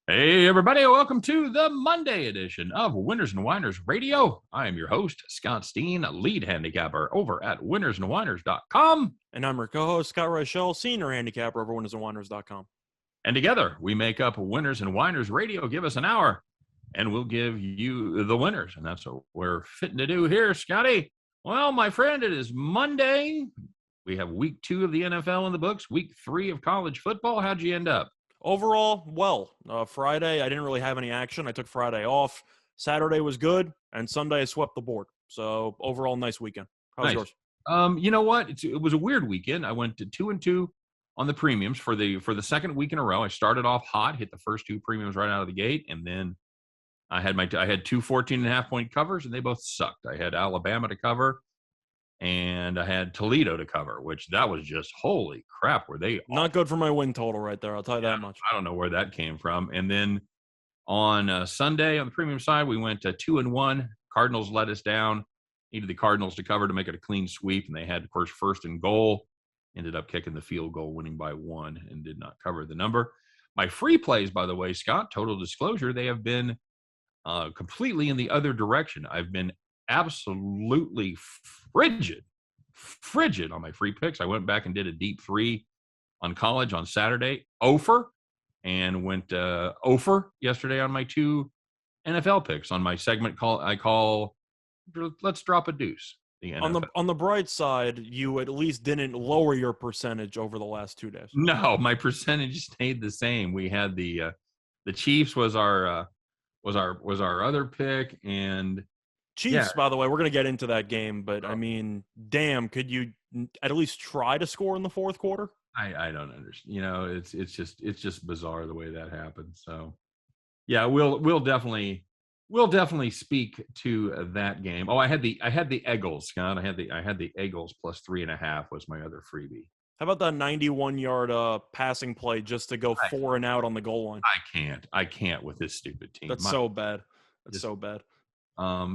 Hey, everybody, welcome to the Monday edition of Winners and Winers Radio. I am your host, Scott Steehn, lead handicapper over at winnersandwiners.com. And I'm your co-host, Scott Reichel, senior handicapper over winnersandwiners.com. And together, we make up Winners and Winers Radio. Give us an hour, and we'll give you the winners. And that's what we're fitting to do here, Scotty. Well, my friend, it is Monday. We have week 2 of the NFL in the books, week 3 of college football. How'd you end up? Overall, well, Friday, I didn't really have any action. I took Friday off. Saturday was good, and Sunday I swept the board. So overall, nice weekend. How was yours? You know what? It was a weird weekend. I went to 2-2 on the premiums for the second week in a row. I started off hot, hit the first 2 premiums right out of the gate, and then I had two 14.5-point covers, and they both sucked. I had Alabama to cover, and I had Toledo to cover, which that was just holy crap. Were they not good for my win total right there? I'll tell you that much. I don't know where that came from. And then on Sunday on the premium side, we went 2-1. Cardinals let us down. Needed the Cardinals to cover to make it a clean sweep, and they had, of course, first and goal. Ended up kicking the field goal, winning by 1, and did not cover the number. My free plays, by the way, Scott, total disclosure, they have been completely in the other direction. I've been absolutely frigid on my free picks. I went back and did a deep 3 on college on Saturday, Ofer, and went Ofer yesterday on my 2 NFL picks. On my segment I call Let's Drop a Deuce. On the bright side, you at least didn't lower your percentage over the last 2 days. No, my percentage stayed the same. We had the Chiefs was our other pick, and Chiefs, by the way, we're going to get into that game, but I mean, damn, could you at least try to score in the fourth quarter? I don't understand. You know, it's just bizarre the way that happened. So, yeah, we'll definitely speak to that game. Oh, I had the Eagles, Scott. I had the Eagles plus 3.5 was my other freebie. How about that 91-yard passing play just to go 4 and out on the goal line? I can't with this stupid team. That's so bad. That's so bad.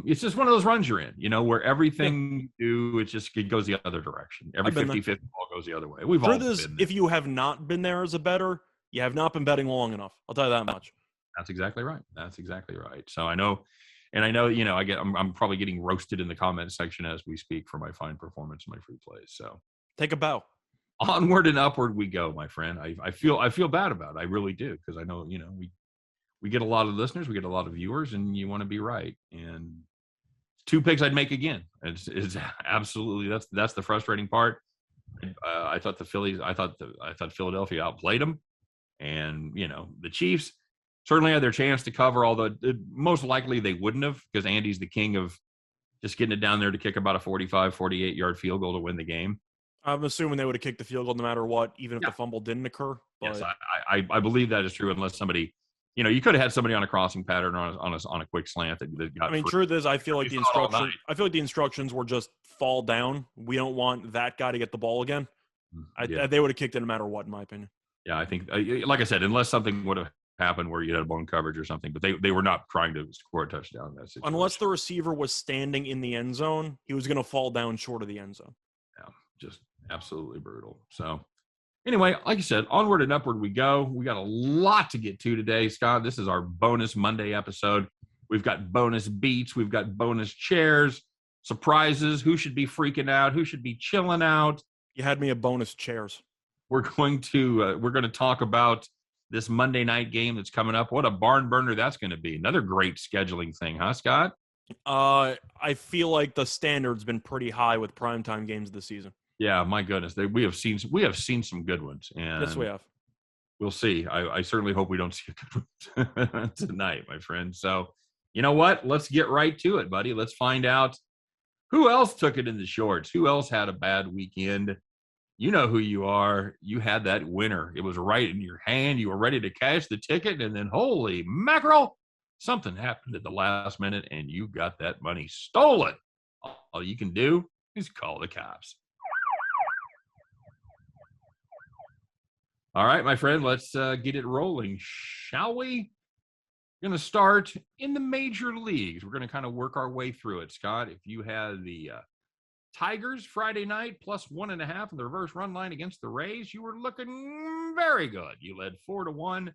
It's just one of those runs you're in, where everything you do, it goes the other direction. Every 50-50 ball goes the other way. We've all been there. If you have not been there as a bettor, you have not been betting long enough. I'll tell you that much. That's exactly right. So I know, I'm probably getting roasted in the comment section as we speak for my fine performance and my free plays. So take a bow. Onward and upward we go, my friend. I feel bad about it. I really do, because I know, we get a lot of listeners, we get a lot of viewers, and you want to be right. And 2 picks I'd make again. It's absolutely that's the frustrating part. I thought Philadelphia outplayed them, and the Chiefs certainly had their chance to cover, although most likely they wouldn't have, because Andy's the king of just getting it down there to kick about a 45-48 yard field goal to win the game. I'm assuming they would have kicked the field goal no matter what, even if the fumble didn't occur. But... Yes, I believe that is true, unless somebody. You could have had somebody on a crossing pattern or on a quick slant that got. I mean, truth is, I feel like the instructions were just fall down. We don't want that guy to get the ball again. They would have kicked it no matter what, in my opinion. Yeah, I think, like I said, unless something would have happened where you had a blown coverage or something, but they were not trying to score a touchdown in that situation. Unless the receiver was standing in the end zone, he was going to fall down short of the end zone. Yeah, just absolutely brutal. So. Anyway, like you said, onward and upward we go. We got a lot to get to today, Scott. This is our bonus Monday episode. We've got bonus beats. We've got bonus chairs, surprises, who should be freaking out, who should be chilling out. You had me at bonus chairs. We're going to talk about this Monday night game that's coming up. What a barn burner that's going to be. Another great scheduling thing, huh, Scott? I feel like the standard's been pretty high with primetime games this season. Yeah, my goodness, we have seen some good ones, and yes, we have. We'll see. I certainly hope we don't see a good one tonight, my friend. So, you know what? Let's get right to it, buddy. Let's find out who else took it in the shorts. Who else had a bad weekend? You know who you are. You had that winner. It was right in your hand. You were ready to cash the ticket, and then holy mackerel, something happened at the last minute, and you got that money stolen. All you can do is call the cops. All right, my friend, let's get it rolling, shall we? We're going to start in the major leagues. We're going to kind of work our way through it, Scott. If you had the Tigers Friday night plus 1.5 in the reverse run line against the Rays, you were looking very good. You led 4-1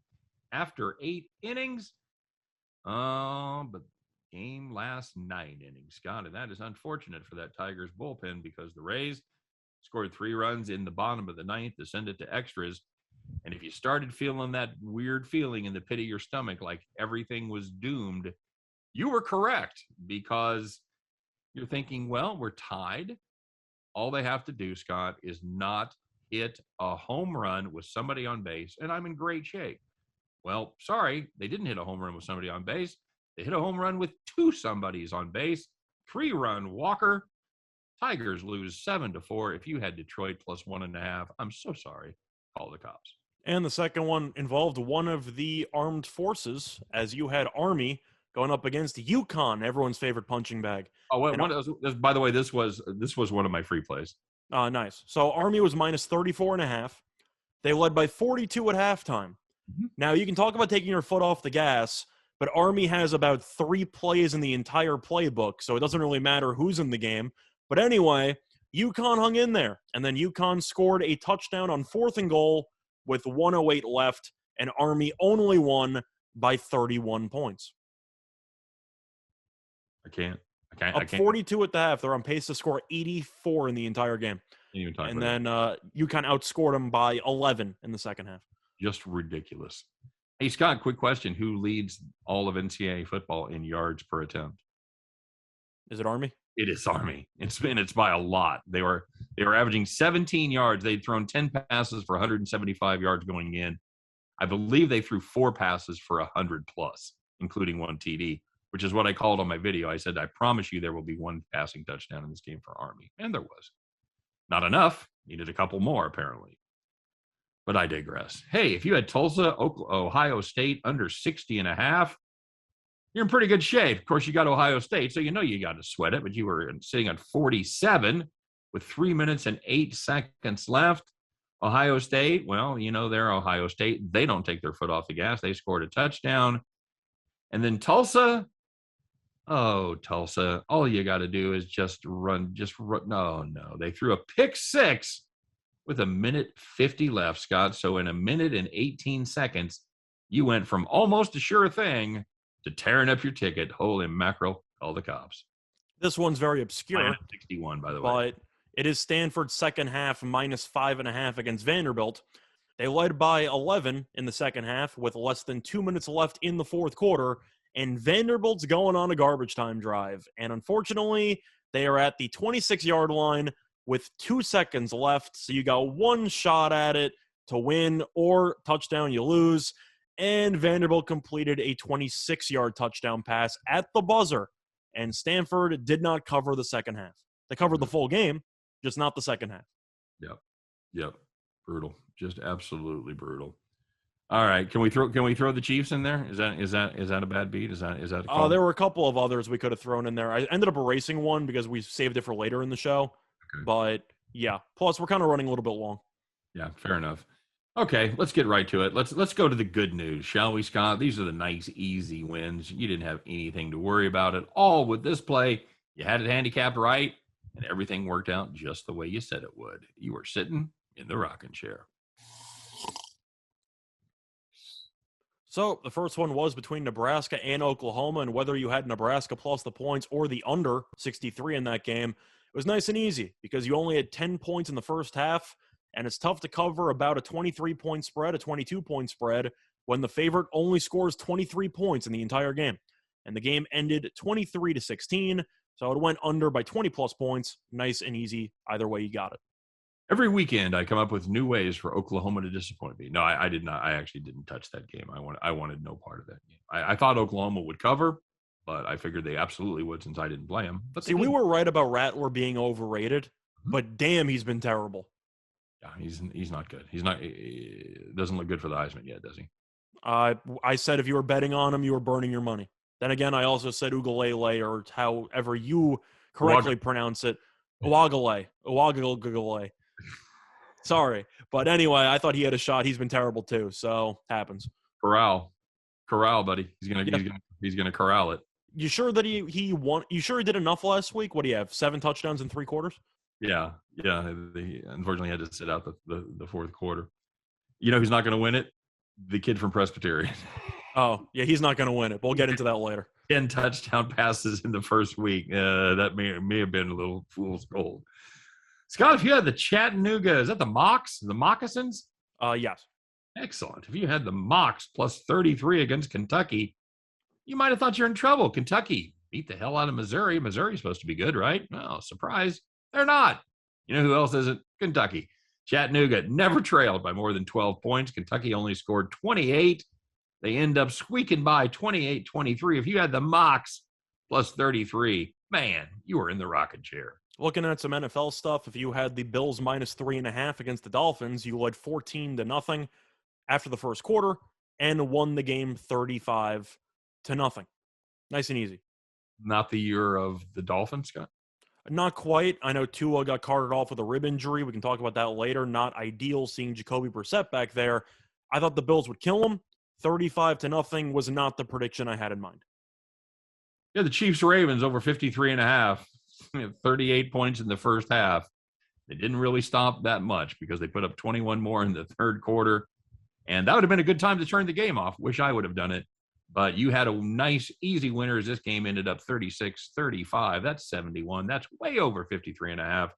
after 8 innings. But game lasts 9 innings, Scott, and that is unfortunate for that Tigers bullpen because the Rays scored 3 runs in the bottom of the 9th to send it to extras. And if you started feeling that weird feeling in the pit of your stomach like everything was doomed, you were correct, because you're thinking, well, we're tied. All they have to do, Scott, is not hit a home run with somebody on base, and I'm in great shape. Well, sorry, they didn't hit a home run with somebody on base. They hit a home run with 2 somebodies on base. 3-run walker. Tigers lose 7-4. If you had Detroit plus 1.5, I'm so sorry. Call the cops. And the second one involved one of the armed forces, as you had Army going up against UConn, everyone's favorite punching bag. Oh, by the way, this was one of my free plays. Nice. So Army was minus 34.5. They led by 42 at halftime. Mm-hmm. Now, you can talk about taking your foot off the gas, but Army has about 3 plays in the entire playbook, so it doesn't really matter who's in the game. But anyway, UConn hung in there, and then UConn scored a touchdown on 4th and goal with 1:08 left, and Army only won by 31 points. I can't. 42 at the half. They're on pace to score 84 in the entire game. And then UConn outscored them by 11 in the second half. Just ridiculous. Hey, Scott, quick question. Who leads all of NCAA football in yards per attempt? Is it Army? It is Army. It's by a lot. They were averaging 17 yards. They'd thrown 10 passes for 175 yards going in. I believe they threw 4 passes for 100 plus, including 1 TD, which is what I called on my video. I said, I promise you there will be 1 passing touchdown in this game for Army. And there was. Not enough. Needed a couple more, apparently. But I digress. Hey, if you had Tulsa, Ohio State under 60.5, you're in pretty good shape. Of course, you got Ohio State, so you know you got to sweat it, but you were sitting at 47 with 3 minutes and 8 seconds left. Ohio State, well, you know, they're Ohio State. They don't take their foot off the gas. They scored a touchdown. And then Tulsa, Tulsa, all you got to do is just run. No. They threw a pick 6 with 1:50 left, Scott. So in 1:18 seconds, you went from almost a sure thing to tearing up your ticket. Holy mackerel, call the cops. This one's very obscure. 61, by the way. But it is Stanford's second half, minus 5.5 against Vanderbilt. They led by 11 in the second half with less than 2 minutes left in the fourth quarter, and Vanderbilt's going on a garbage time drive. And unfortunately, they are at the 26-yard line with 2 seconds left, so you got 1 shot at it to win, or touchdown, you lose. And Vanderbilt completed a 26-yard touchdown pass at the buzzer, and Stanford did not cover the second half. They covered the full game, just not the second half. Yep. Brutal. Just absolutely brutal. All right, can we throw the Chiefs in there? Is that a bad beat? Is that a call? There were a couple of others we could have thrown in there. I ended up erasing one because we saved it for later in the show. Okay. But yeah, plus we're kind of running a little bit long. Yeah, fair enough. Okay, let's get right to it. Let's go to the good news, shall we, Scott? These are the nice, easy wins. You didn't have anything to worry about at all with this play. You had it handicapped right, and everything worked out just the way you said it would. You were sitting in the rocking chair. So the first one was between Nebraska and Oklahoma, and whether you had Nebraska plus the points or the under 63 in that game, it was nice and easy because you only had 10 points in the first half, and it's tough to cover about a 23-point spread, a 22-point spread, when the favorite only scores 23 points in the entire game. And the game ended 23-16, so it went under by 20-plus points. Nice and easy. Either way, you got it. Every weekend, I come up with new ways for Oklahoma to disappoint me. No, I did not. I actually didn't touch that game. I wanted no part of that game. I thought Oklahoma would cover, but I figured they absolutely would since I didn't play them. But see, we were right about Rattler being overrated, but damn, he's been terrible. Yeah, he's not good. He doesn't look good for the Heisman yet, does he? I said if you were betting on him, you were burning your money. Then again, I also said Ugalele, or however you correctly pronounce it, Uwagale. Sorry. But anyway, I thought he had a shot. He's been terrible too. So happens. Corral, buddy. He's gonna corral it. You sure that he won? You sure he did enough last week? What do you have? 7 touchdowns in 3 quarters? Yeah. They unfortunately had to sit out the fourth quarter. You know who's not going to win it? The kid from Presbyterian. Oh, yeah, he's not going to win it. We'll get into that later. 10 touchdown passes in the first week. That may have been a little fool's gold. Scott, if you had the Chattanooga, is that the Mocs? The Moccasins? Yes. Excellent. If you had the Mocs plus 33 against Kentucky, you might have thought you're in trouble. Kentucky beat the hell out of Missouri. Missouri's supposed to be good, right? Well, surprise. They're not. You know who else isn't? Kentucky. Chattanooga never trailed by more than 12 points. Kentucky only scored 28. They end up squeaking by 28-23. If you had the Mocs plus 33, man, you were in the rocking chair. Looking at some NFL stuff, if you had the Bills minus 3.5 against the Dolphins, you led 14-0 after the first quarter and won the game 35-0. Nice and easy. Not the year of the Dolphins, Scott? Not quite. I know Tua got carted off with a rib injury. We can talk about that later. Not ideal seeing Jacoby Brissett back there. I thought the Bills would kill him. 35-0 was not the prediction I had in mind. Yeah, the Chiefs-Ravens over 53.5. 38 points in the first half. They didn't really stop that much because they put up 21 more in the third quarter. And that would have been a good time to turn the game off. Wish I would have done it. But you had a nice, easy winner as this game ended up 36-35. That's 71. That's way over 53.5.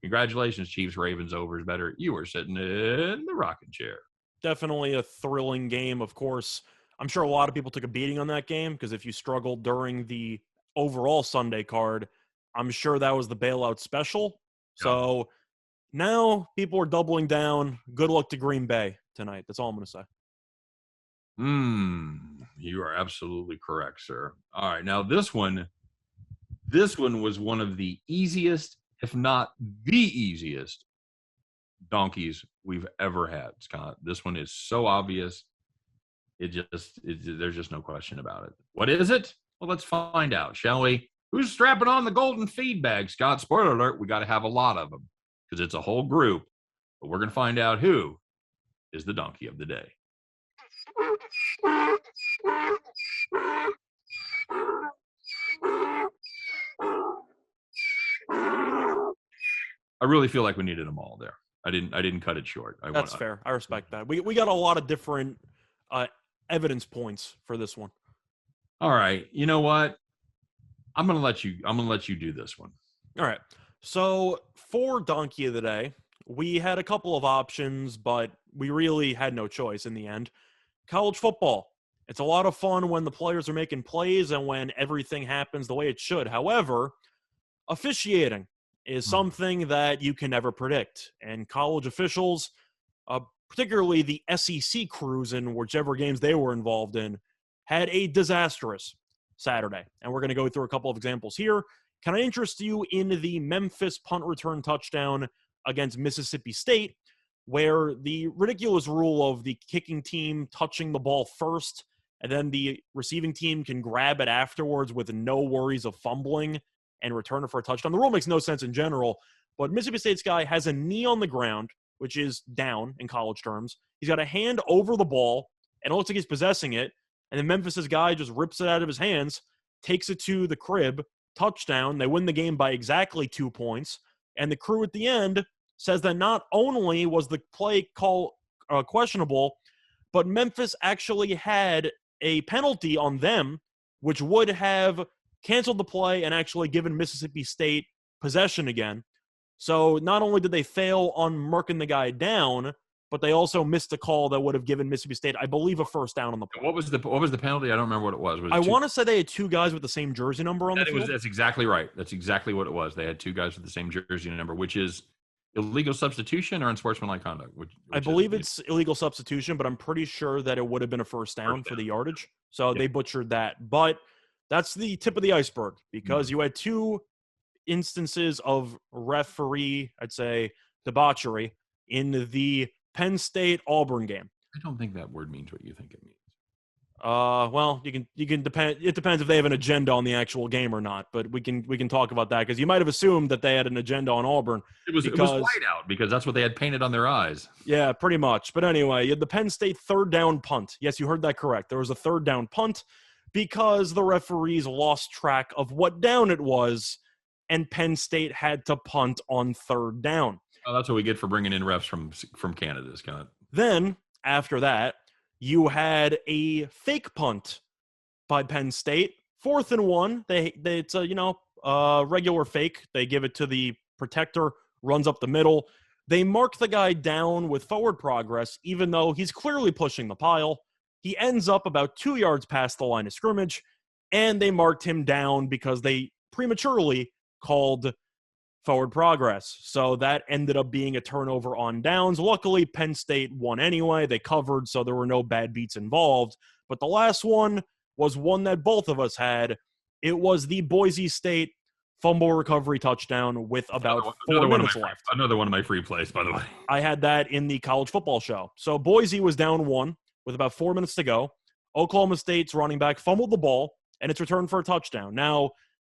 Congratulations, Chiefs-Ravens over is better. You were sitting in the rocking chair. Definitely a thrilling game, of course. I'm sure a lot of people took a beating on that game because if you struggled during the overall Sunday card, I'm sure that was the bailout special. Yeah. So now people are doubling down. Good luck to Green Bay tonight. That's all I'm going to say. You are absolutely correct, sir. All right. Now this one was one of the easiest, if not the easiest, donkeys we've ever had, Scott. This one is so obvious. There's just no question about it. What is it? Well, let's find out, shall we? Who's strapping on the golden feed bag, Scott? Spoiler alert, we got to have a lot of them because it's a whole group. But we're going to find out who is the donkey of the day. I really feel like we needed them all there. I didn't cut it short. That's fair. I respect that. We got a lot of different evidence points for this one. All right. You know what? I'm gonna let you do this one. All right. So for Donkey of the Day, we had a couple of options, but we really had no choice in the end. College football. It's a lot of fun when the players are making plays and when everything happens the way it should. However, officiating is something that you can never predict. And college officials, particularly the SEC crews in whichever games they were involved in, had a disastrous Saturday. And we're going to go through a couple of examples here. Can I interest you in the Memphis punt return touchdown against Mississippi State, where the ridiculous rule of the kicking team touching the ball first and then the receiving team can grab it afterwards with no worries of fumbling and return it for a touchdown. The rule makes no sense in general, but Mississippi State's guy has a knee on the ground, which is down in college terms. He's got a hand over the ball, and it looks like he's possessing it. And then Memphis's guy just rips it out of his hands, takes it to the crib, touchdown. They win the game by exactly 2 points. And the crew at the end says that not only was the play call questionable, but Memphis actually had a penalty on them, which would have canceled the play and actually given Mississippi State possession again. So not only did they fail on murking the guy down, but they also missed a call that would have given Mississippi State, I believe, a first down on the play. What was the penalty? I don't remember what it was. I want to say they had two guys with the same jersey number on the field. That's exactly right. That's exactly what it was. They had two guys with the same jersey number, which is illegal substitution or unsportsmanlike conduct? I believe it's illegal substitution, but I'm pretty sure that it would have been a first down for the yardage. So they butchered that. But that's the tip of the iceberg because you had two instances of referee, I'd say, debauchery in the Penn State-Auburn game. I don't think that word means what you think it means. Well, you can depend. It depends if they have an agenda on the actual game or not. But we can talk about that because you might have assumed that they had an agenda on Auburn. It was white out because that's what they had painted on their eyes. Yeah, pretty much. But anyway, you had the Penn State third down punt. Yes, you heard that correct. There was a third down punt because the referees lost track of what down it was, and Penn State had to punt on third down. Oh, that's what we get for bringing in refs from Canada, Scott. Then after that, you had a fake punt by Penn State, 4th and 1. It's a regular fake. They give it to the protector, runs up the middle. They mark the guy down with forward progress, even though he's clearly pushing the pile. He ends up about 2 yards past the line of scrimmage, and they marked him down because they prematurely called forward progress. So that ended up being a turnover on downs. Luckily, Penn State won anyway. They covered, so there were no bad beats involved. But the last one was one that both of us had. It was the Boise State fumble recovery touchdown with about 4 minutes left. Another one of my free plays, by the way. I had that in the college football show. So Boise was down 1 with about 4 minutes to go. Oklahoma State's running back fumbled the ball, and it's returned for a touchdown. Now,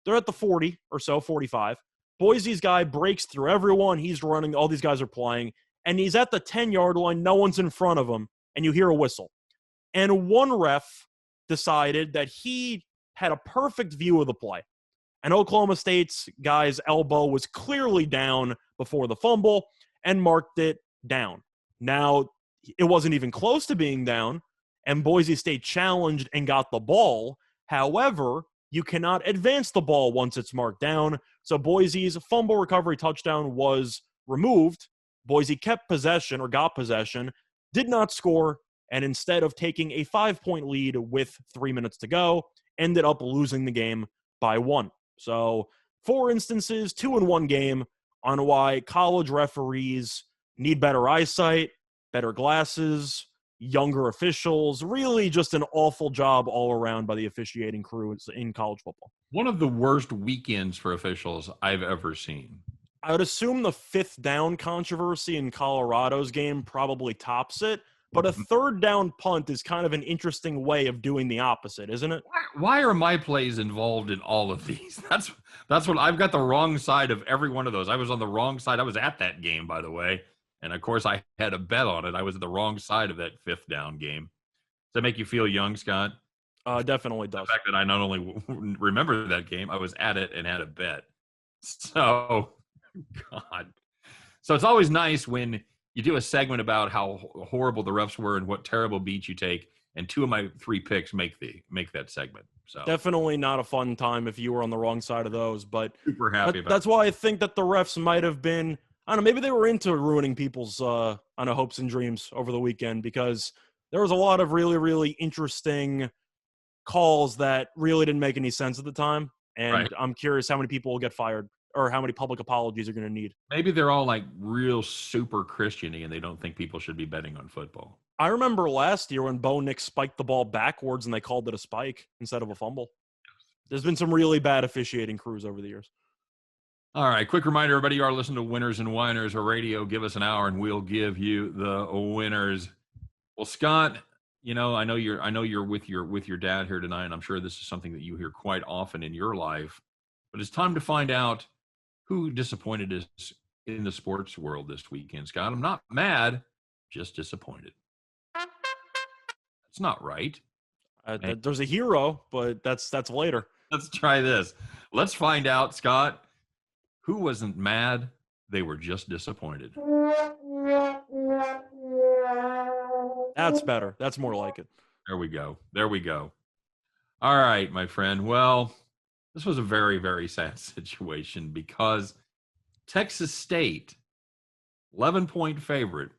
they're at the 40 or so, 45. Boise's guy breaks through everyone. He's running. All these guys are playing. And he's at the 10-yard line. No one's in front of him. And you hear a whistle. And one ref decided that he had a perfect view of the play. And Oklahoma State's guy's elbow was clearly down before the fumble and marked it down. Now, it wasn't even close to being down, and Boise State challenged and got the ball. However, you cannot advance the ball once it's marked down. So Boise's fumble recovery touchdown was removed. Boise kept possession or got possession, did not score, and instead of taking a 5-point lead with 3 minutes to go, ended up losing the game by 1. So 4 instances, 2 in 1 game on why college referees need better eyesight, better glasses, younger officials, really just an awful job all around by the officiating crew in college football. One of the worst weekends for officials I've ever seen. I would assume the 5th down controversy in Colorado's game probably tops it, but a 3rd down punt is kind of an interesting way of doing the opposite, isn't it? Why are my plays involved in all of these? That's what I've got the wrong side of every one of those. I was on the wrong side. I was at that game, by the way. And of course, I had a bet on it. I was at the wrong side of that 5th down game. Does that make you feel young, Scott? Definitely does. The fact that I not only remember that game, I was at it and had a bet. So, God. So it's always nice when you do a segment about how horrible the refs were and what terrible beats you take, and 2 of my 3 picks make that segment. So definitely not a fun time if you were on the wrong side of those. But super happy about that's why I think that the refs might have been, I don't know, maybe they were into ruining people's hopes and dreams over the weekend, because there was a lot of really, really interesting calls that really didn't make any sense at the time. And right. I'm curious how many people will get fired or how many public apologies are going to need. Maybe they're all like real super Christian-y and they don't think people should be betting on football. I remember last year when Bo Nix spiked the ball backwards and they called it a spike instead of a fumble. There's been some really bad officiating crews over the years. All right, quick reminder, everybody, you are listening to Winners and Whiners, a radio. Give us an hour and we'll give you the winners. Well, Scott, you know, I know you're with your dad here tonight, and I'm sure this is something that you hear quite often in your life. But it's time to find out who disappointed us in the sports world this weekend, Scott. I'm not mad, just disappointed. That's not right. There's a hero, but that's later. Let's try this. Let's find out, Scott, who wasn't mad. They were just disappointed. That's better. That's more like it. There we go. All right, my friend. Well, this was a very, very sad situation because Texas State, 11-point favorite,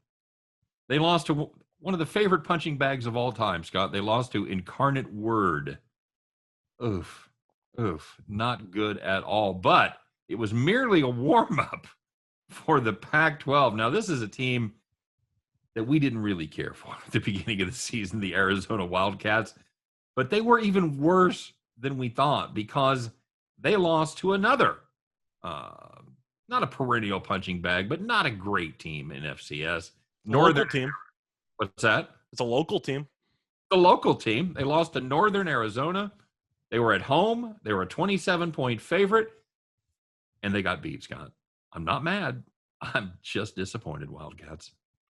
they lost to one of the favorite punching bags of all time, Scott. They lost to Incarnate Word. Oof, not good at all. But it was merely a warm-up for the Pac-12. Now, this is a team that we didn't really care for at the beginning of the season, the Arizona Wildcats. But they were even worse than we thought because they lost to another, not a perennial punching bag, but not a great team in FCS. Northern team. What's that? It's a local team. The local team. They lost to Northern Arizona. They were at home. They were a 27-point favorite, and they got beat, Scott. I'm not mad. I'm just disappointed, Wildcats.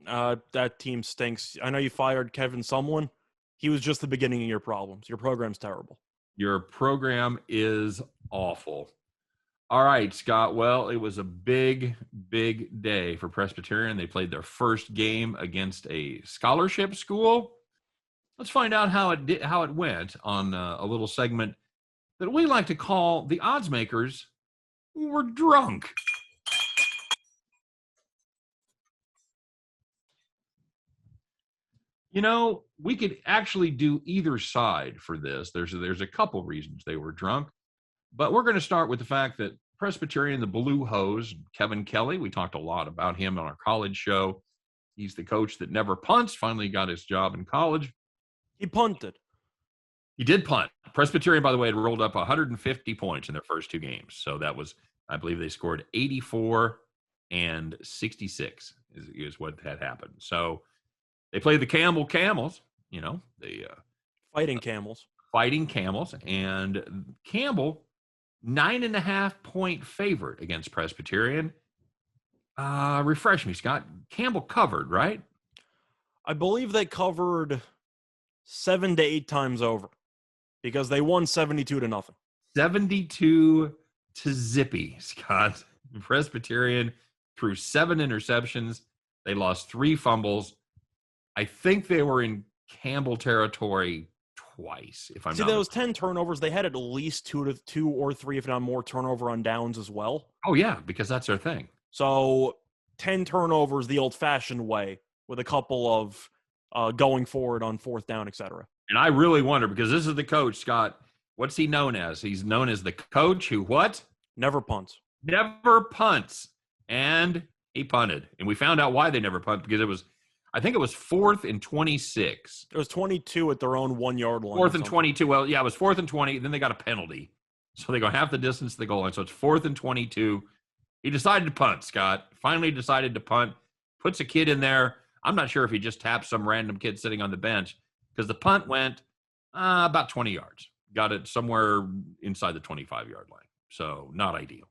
That team stinks. I know you fired Kevin Sumlin. He was just the beginning of your problems. Your program's terrible. Your program is awful. All right, Scott. Well, it was a big, big day for Presbyterian. They played their first game against a scholarship school. Let's find out how it went on a little segment that we like to call the odds makers were drunk. You know, we could actually do either side for this. There's a couple reasons they were drunk, but we're going to start with the fact that Presbyterian, the Blue Hose, Kevin Kelly, we talked a lot about him on our college show. He's the coach that never punts, finally got his job in college. He punted. He did punt. Presbyterian, by the way, had rolled up 150 points in their first two games. So that was, I believe they scored 84 and 66 is what had happened. So they played the Camels, you know, the Fighting Camels. And Campbell, 9.5-point favorite against Presbyterian. Refresh me, Scott. Campbell covered, right? I believe they covered 7 to 8 times over because they won 72-0. 72 to zippy, Scott. Presbyterian threw 7 interceptions. They lost 3 fumbles. I think they were in Campbell territory twice, if I'm not. See, those 10 turnovers, they had at least 2 or 3, if not more, turnover on downs as well. Oh, yeah, because that's their thing. So 10 turnovers the old-fashioned way with a couple of going forward on 4th down, etc. And I really wonder, because this is the coach, Scott. What's he known as? He's known as the coach who what? Never punts. Never punts. And he punted. And we found out why they never punt, because I think it was 4th and 26. It was 22 at their own 1-yard line. 4th and 22. Well, yeah, it was 4th and 20. Then they got a penalty. So they go half the distance to the goal line. So it's 4th and 22. He decided to punt, Scott. Finally decided to punt. Puts a kid in there. I'm not sure if he just tapped some random kid sitting on the bench, because the punt went about 20 yards. Got it somewhere inside the 25-yard line. So not ideal.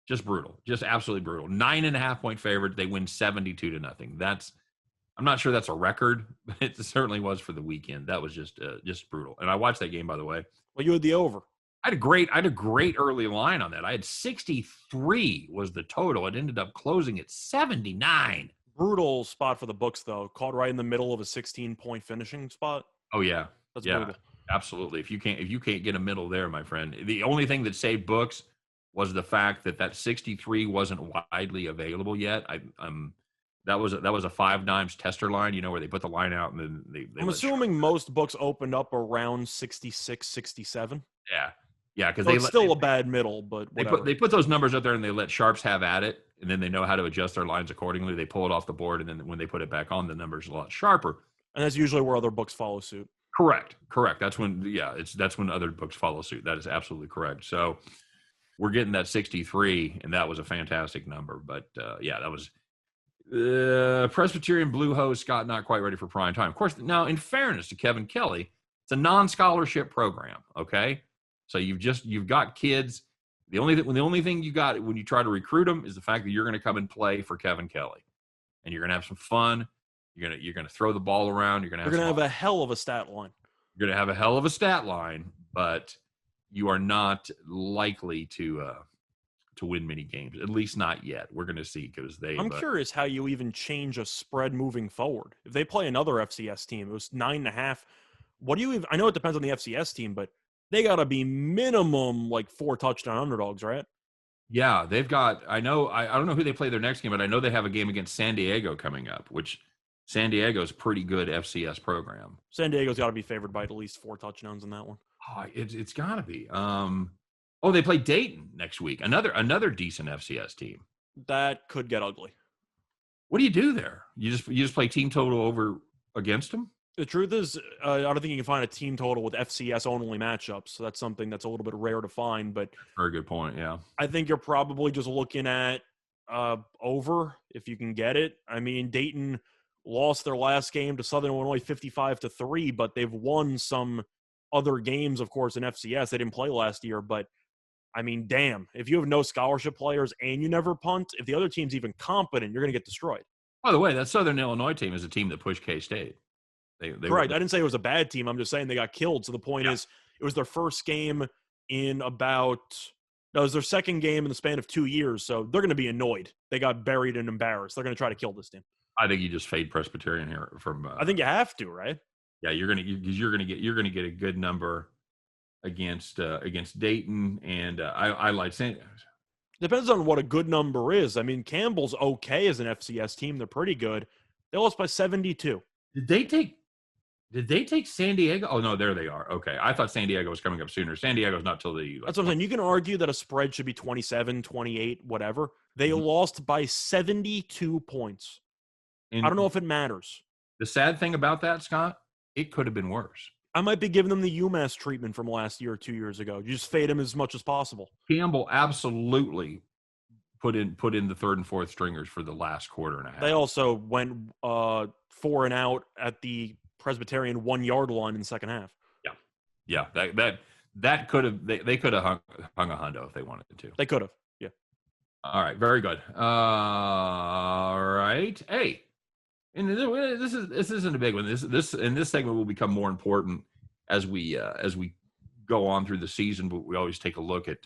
Just brutal. Just absolutely brutal. 9.5-point favorite. They win 72-0. I'm not sure that's a record, but it certainly was for the weekend. That was just brutal. And I watched that game, by the way. Well, you had the over. I had a great early line on that. I had 63 was the total. It ended up closing at 79. Brutal spot for the books, though. Caught right in the middle of a 16-point finishing spot. Oh yeah, That's yeah, brutal. absolutely. If you can't get a middle there, my friend, the only thing that saved books was the fact that 63 wasn't widely available yet. That was a 5 dimes tester line, you know, where they put the line out and then they I'm assuming most books opened up around 66, 67. Yeah, because so it's still a bad middle, but whatever. They put those numbers up there and they let sharps have at it, and then they know how to adjust their lines accordingly. They pull it off the board, and then when they put it back on, the number's a lot sharper. And that's usually where other books follow suit. Correct. That's when other books follow suit. That is absolutely correct. So we're getting that 63, and that was a fantastic number. But that was Presbyterian Blue Hose. Scott not quite ready for prime time. Of course, now in fairness to Kevin Kelly, it's a non-scholarship program. Okay. So you've got kids. The only thing you got when you try to recruit them is the fact that you're going to come and play for Kevin Kelly, and you're going to have some fun. You're going to throw the ball around. You're going to have a hell of a stat line. You're going to have a hell of a stat line, but you are not likely to win many games, at least not yet. We're going to see, because I'm curious how you even change a spread moving forward. If they play another FCS team, it was 9.5. What do you even? I know it depends on the FCS team, but they got to be minimum like 4 touchdown underdogs, right? Yeah, they've got. I don't know who they play their next game, but I know they have a game against San Diego coming up, which San Diego's a pretty good FCS program. San Diego's got to be favored by at least 4 touchdowns in that one. Oh, it's got to be. They play Dayton next week. Another decent FCS team. That could get ugly. What do you do there? You just play team total over against them? The truth is, I don't think you can find a team total with FCS-only matchups. So that's something that's a little bit rare to find. But very good point, yeah. I think you're probably just looking at over, if you can get it. I mean, Dayton lost their last game to Southern Illinois 55-3, but they've won some other games, of course, in FCS. They didn't play last year. But, I mean, damn, if you have no scholarship players and you never punt, if the other team's even competent, you're going to get destroyed. By the way, that Southern Illinois team is a team that pushed K-State. Right. I didn't say it was a bad team. I'm just saying they got killed. So the point is, it was their first game in it was their second game in the span of 2 years. So they're going to be annoyed. They got buried and embarrassed. They're going to try to kill this team. I think you just fade Presbyterian here from. I think you have to, right? Yeah, you're gonna get a good number against Dayton, and I like San. Depends on what a good number is. I mean, Campbell's okay as an FCS team. They're pretty good. They lost by 72. Did they take San Diego? Oh no, there they are. Okay, I thought San Diego was coming up sooner. San Diego's not till the. That's what I'm saying. You can argue that a spread should be 27, 28, whatever. They lost by 72 points. I don't know if it matters. The sad thing about that, Scott, it could have been worse. I might be giving them the UMass treatment from last year or 2 years ago. You just fade them as much as possible. Campbell absolutely put in the third and fourth stringers for the last quarter and a half. They also went 4 and out at the Presbyterian 1 yard line in the second half. Yeah. That could have they could have hung a hundo if they wanted to. They could have. Yeah. All right. Very good. All right. Hey. And this isn't a big one. This segment will become more important as we go on through the season. But we always take a look at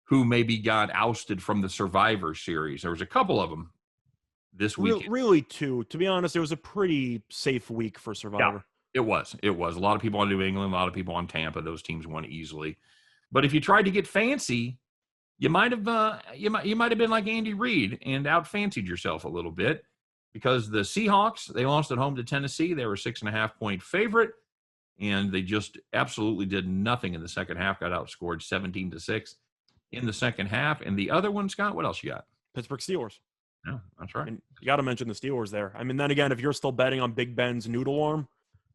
who maybe got ousted from the Survivor Series. There was a couple of them this week. Really, two. To be honest, it was a pretty safe week for Survivor. Yeah, it was. A lot of people on New England, a lot of people on Tampa. Those teams won easily. But if you tried to get fancy, you might have been like Andy Reid and out fancied yourself a little bit. Because the Seahawks, they lost at home to Tennessee. They were 6.5-point favorite, and they just absolutely did nothing in the second half. Got outscored 17-6 in the second half. And the other one, Scott, what else you got? Pittsburgh Steelers. Yeah, that's right. And you got to mention the Steelers there. I mean, then again, if you're still betting on Big Ben's noodle arm,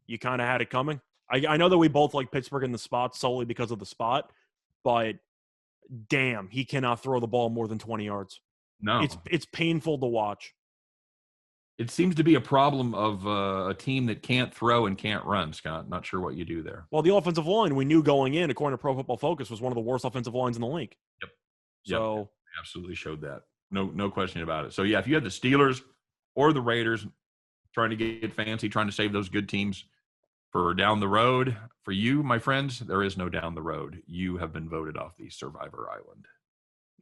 you kind of had it coming. I know that we both like Pittsburgh in the spot solely because of the spot, but damn, he cannot throw the ball more than 20 yards. No. It's painful to watch. It seems to be a problem of a team that can't throw and can't run, Scott. Not sure what you do there. Well, the offensive line, we knew going in, according to Pro Football Focus, was one of the worst offensive lines in the league. Yep. So absolutely showed that. No question about it. So, yeah, if you had the Steelers or the Raiders trying to get fancy, trying to save those good teams for down the road, for you, my friends, there is no down the road. You have been voted off the Survivor Island.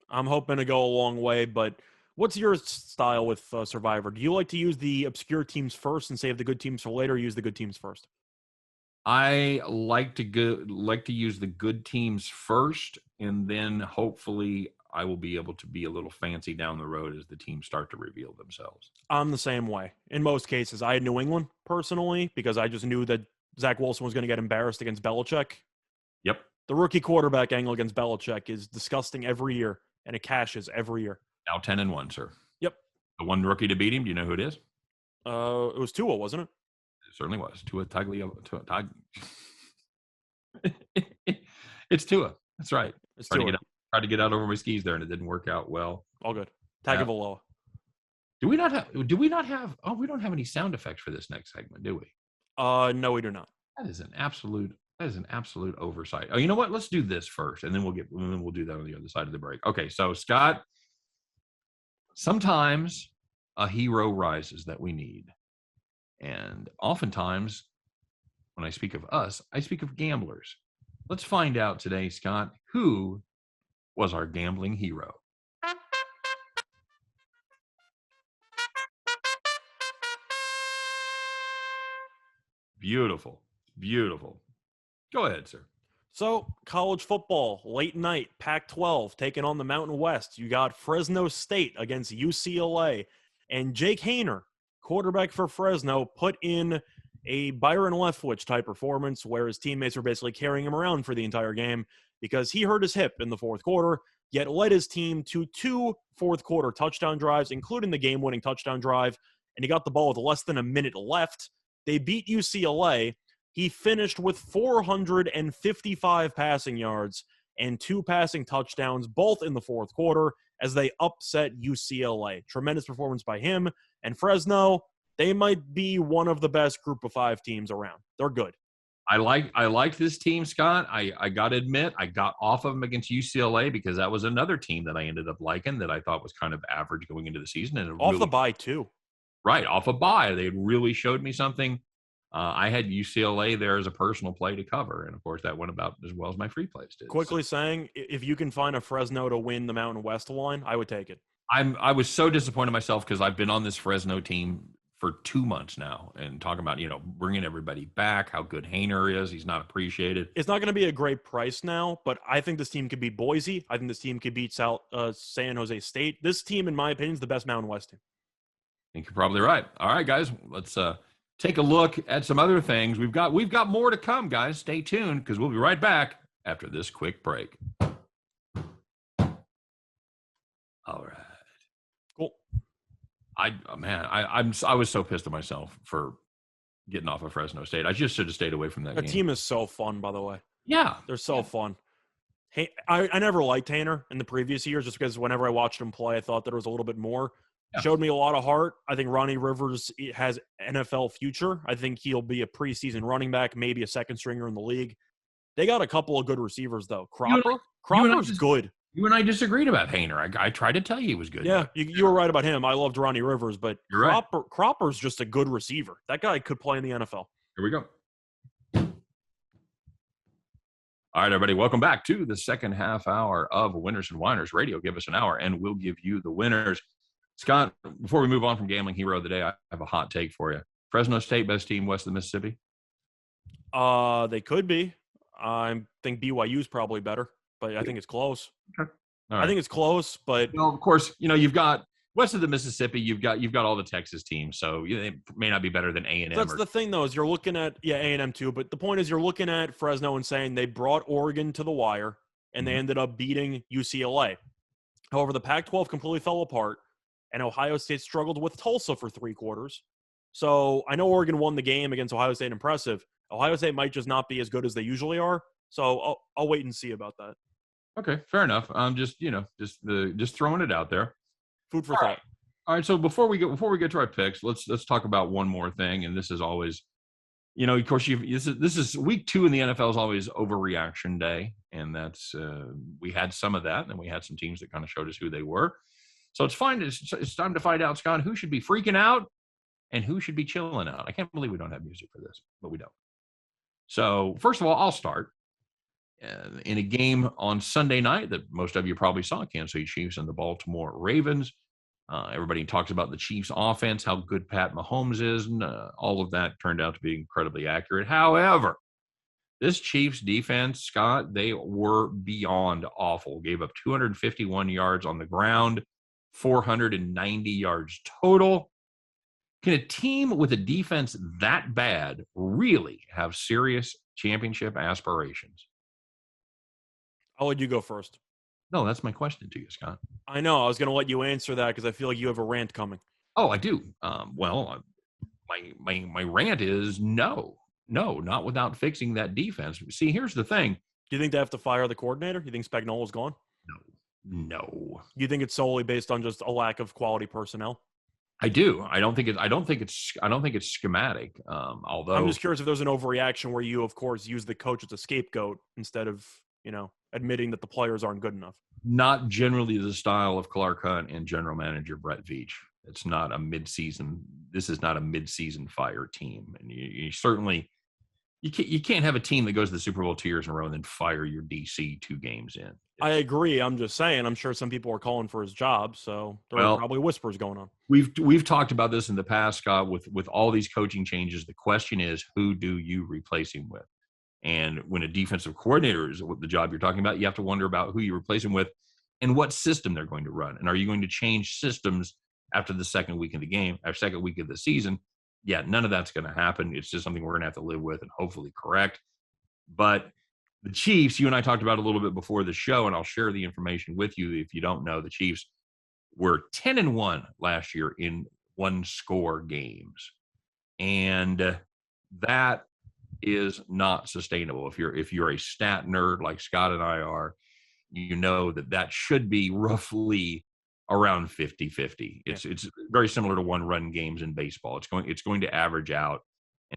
I'm hoping to go a long way, but what's your style with Survivor? Do you like to use the obscure teams first and save the good teams for later, or use the good teams first? I like to use the good teams first, and then hopefully I will be able to be a little fancy down the road as the teams start to reveal themselves. I'm the same way. In most cases, I had New England personally because I just knew that Zach Wilson was going to get embarrassed against Belichick. Yep. The rookie quarterback angle against Belichick is disgusting every year, and it cashes every year. Now 10-1, sir. Yep. The one rookie to beat him, do you know who it is? It was Tua, wasn't it? It certainly was. Tua Tagovailoa. It's Tua. That's right. It's Tua. Tried to get out over my skis there, and it didn't work out well. All good. Tagovailoa. Do we not have? Oh, we don't have any sound effects for this next segment, do we? No, we do not. That is an absolute oversight. Oh, you know what? Let's do this first, and then we'll do that on the other side of the break. Okay, so Scott, sometimes a hero rises that we need, and oftentimes, when I speak of us, I speak of gamblers. Let's find out today, Scott, who was our gambling hero. Beautiful. Go ahead, sir. So, college football, late night, Pac-12, taking on the Mountain West. You got Fresno State against UCLA. And Jake Haener, quarterback for Fresno, put in a Byron Leftwich type performance where his teammates were basically carrying him around for the entire game because he hurt his hip in the fourth quarter, yet led his team to 2 fourth-quarter touchdown drives, including the game-winning touchdown drive, and he got the ball with less than a minute left. They beat UCLA. He finished with 455 passing yards and 2 passing touchdowns, both in the fourth quarter, as they upset UCLA. Tremendous performance by him. And Fresno, they might be one of the best group of 5 teams around. They're good. I like this team, Scott. I got to admit, I got off of them against UCLA because that was another team that I ended up liking that I thought was kind of average going into the season. And off the bye, too. Right, off a bye. They really showed me something. I had UCLA there as a personal play to cover, and of course that went about as well as my free plays did. Quickly saying, if you can find a Fresno to win the Mountain West line, I would take it. I was so disappointed in myself because I've been on this Fresno team for 2 months now and talking about, bringing everybody back, how good Haener is. He's not appreciated. It's not going to be a great price now, but I think this team could beat Boise. I think this team could beat San Jose State. This team, in my opinion, is the best Mountain West team. I think you're probably right. All right, guys, let's take a look at some other things. We've got more to come, guys. Stay tuned because we'll be right back after this quick break. All right. Cool. I was so pissed at myself for getting off of Fresno State. I just should have stayed away from that game. The team is so fun, by the way. Yeah. They're so fun. Hey, I never liked Haener in the previous years just because whenever I watched him play, I thought there was a little bit more. Yeah. Showed me a lot of heart. I think Ronnie Rivers has NFL future. I think he'll be a preseason running back, maybe a second stringer in the league. They got a couple of good receivers, though. Cropper's good. You and I disagreed about Haener. I tried to tell you he was good. Yeah, you were right about him. I loved Ronnie Rivers, but Cropper's just a good receiver. That guy could play in the NFL. Here we go. All right, everybody, welcome back to the second half hour of Winners and Winers Radio. Give us an hour, and we'll give you the winners. Scott, before we move on from Gambling Hero of the Day, I have a hot take for you. Fresno State, best team west of the Mississippi? They could be. I think BYU is probably better, but I think it's close. Okay. All right. I think it's close, but of course, you've got west of the Mississippi. You've got all the Texas teams, so they may not be better than A&M. That's the thing, though, is you're looking at A&M too. But the point is, you're looking at Fresno and saying they brought Oregon to the wire, and they ended up beating UCLA. However, the Pac-12 completely fell apart, and Ohio State struggled with Tulsa for 3 quarters. So I know Oregon won the game against Ohio State. Impressive. Ohio State might just not be as good as they usually are. So I'll wait and see about that. Okay, fair enough. Just throwing it out there. Food for thought. All right. So before we get to our picks, let's talk about one more thing. And this is always, of course, this is week 2 in the NFL is always overreaction day, and that's we had some of that, and then we had some teams that kind of showed us who they were. So it's fine. It's time to find out, Scott, who should be freaking out and who should be chilling out. I can't believe we don't have music for this, but we don't. So first of all, I'll start. In a game on Sunday night that most of you probably saw, Kansas City Chiefs and the Baltimore Ravens. Everybody talks about the Chiefs' offense, how good Pat Mahomes is, and all of that turned out to be incredibly accurate. However, this Chiefs defense, Scott, they were beyond awful. Gave up 251 yards on the ground, 490 yards total. Can a team with a defense that bad really have serious championship aspirations? I'll let you go first. No, that's my question to you, Scott. I know. I was going to let you answer that because I feel like you have a rant coming. Oh, I do. My rant is no, not without fixing that defense. See, here's the thing. Do you think they have to fire the coordinator? You think Spagnuolo's gone? No. You think it's solely based on just a lack of quality personnel? I do. I don't think it's schematic. Although I'm just curious if there's an overreaction where you, of course, use the coach as a scapegoat instead of admitting that the players aren't good enough. Not generally the style of Clark Hunt and general manager Brett Veach. It's not a midseason. This is not a midseason fire team, and you certainly you can't have a team that goes to the Super Bowl 2 years in a row and then fire your DC 2 games in. I agree. I'm just saying. I'm sure some people are calling for his job, so there are probably whispers going on. We've talked about this in the past, Scott. With all these coaching changes, the question is, who do you replace him with? And when a defensive coordinator is the job you're talking about, you have to wonder about who you replace him with and what system they're going to run. And are you going to change systems after the second week of the game, or second week of the season? Yeah, none of that's going to happen. It's just something we're going to have to live with and hopefully correct. But the Chiefs, you and I talked about a little bit before the show, and I'll share the information with you if you don't know. The Chiefs were 10-1 last year in 1-score games. And that is not sustainable. If you're a stat nerd like Scott and I are, you know that should be roughly around 50-50. It's very similar to one-run games in baseball. It's going to average out,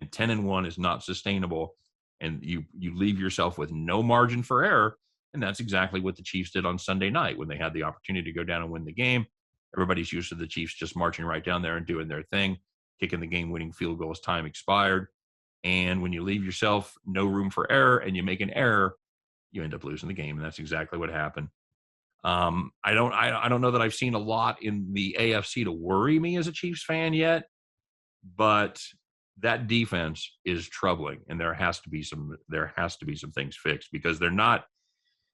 and 10-1 is not sustainable, and you leave yourself with no margin for error, and that's exactly what the Chiefs did on Sunday night when they had the opportunity to go down and win the game. Everybody's used to the Chiefs just marching right down there and doing their thing, kicking the game-winning field goal as time expired. And when you leave yourself no room for error and you make an error, you end up losing the game. And that's exactly what happened. I don't know that I've seen a lot in the AFC to worry me as a Chiefs fan yet, but that defense is troubling, and there has to be some things fixed because they're not.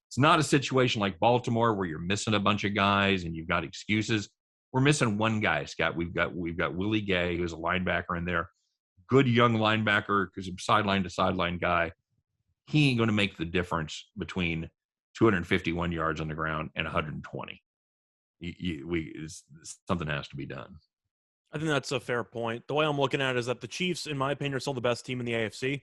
It's not a situation like Baltimore where you're missing a bunch of guys and you've got excuses. We're missing one guy, Scott. We've got Willie Gay, who's a linebacker in there, good young linebacker because he's a sideline to sideline guy. He ain't going to make the difference between 251 yards on the ground and 120. Something has to be done. I think that's a fair point. The way I'm looking at it is that the Chiefs, in my opinion, are still the best team in the AFC.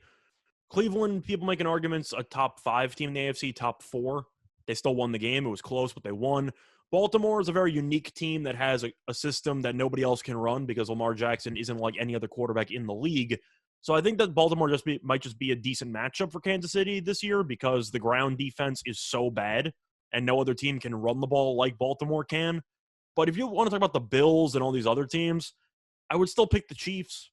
Cleveland, people making arguments, a top 5 team in the AFC, top 4. They still won the game. It was close, but they won. Baltimore is a very unique team that has a system that nobody else can run because Lamar Jackson isn't like any other quarterback in the league. So I think that Baltimore might just be a decent matchup for Kansas City this year because the ground defense is so bad and no other team can run the ball like Baltimore can. But if you want to talk about the Bills and all these other teams, I would still pick the Chiefs.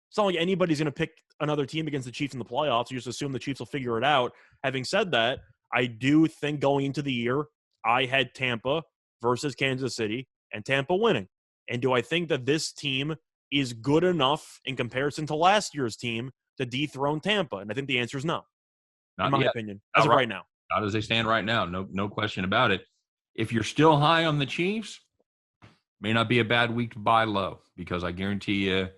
It's not like anybody's going to pick another team against the Chiefs in the playoffs. You just assume the Chiefs will figure it out. Having said that, I do think going into the year, I had Tampa versus Kansas City and Tampa winning. And do I think that this team is good enough in comparison to last year's team to dethrone Tampa? And I think the answer is no, in my opinion, as of right now. Not as they stand right now. No question about it. If you're still high on the Chiefs, may not be a bad week to buy low because I guarantee you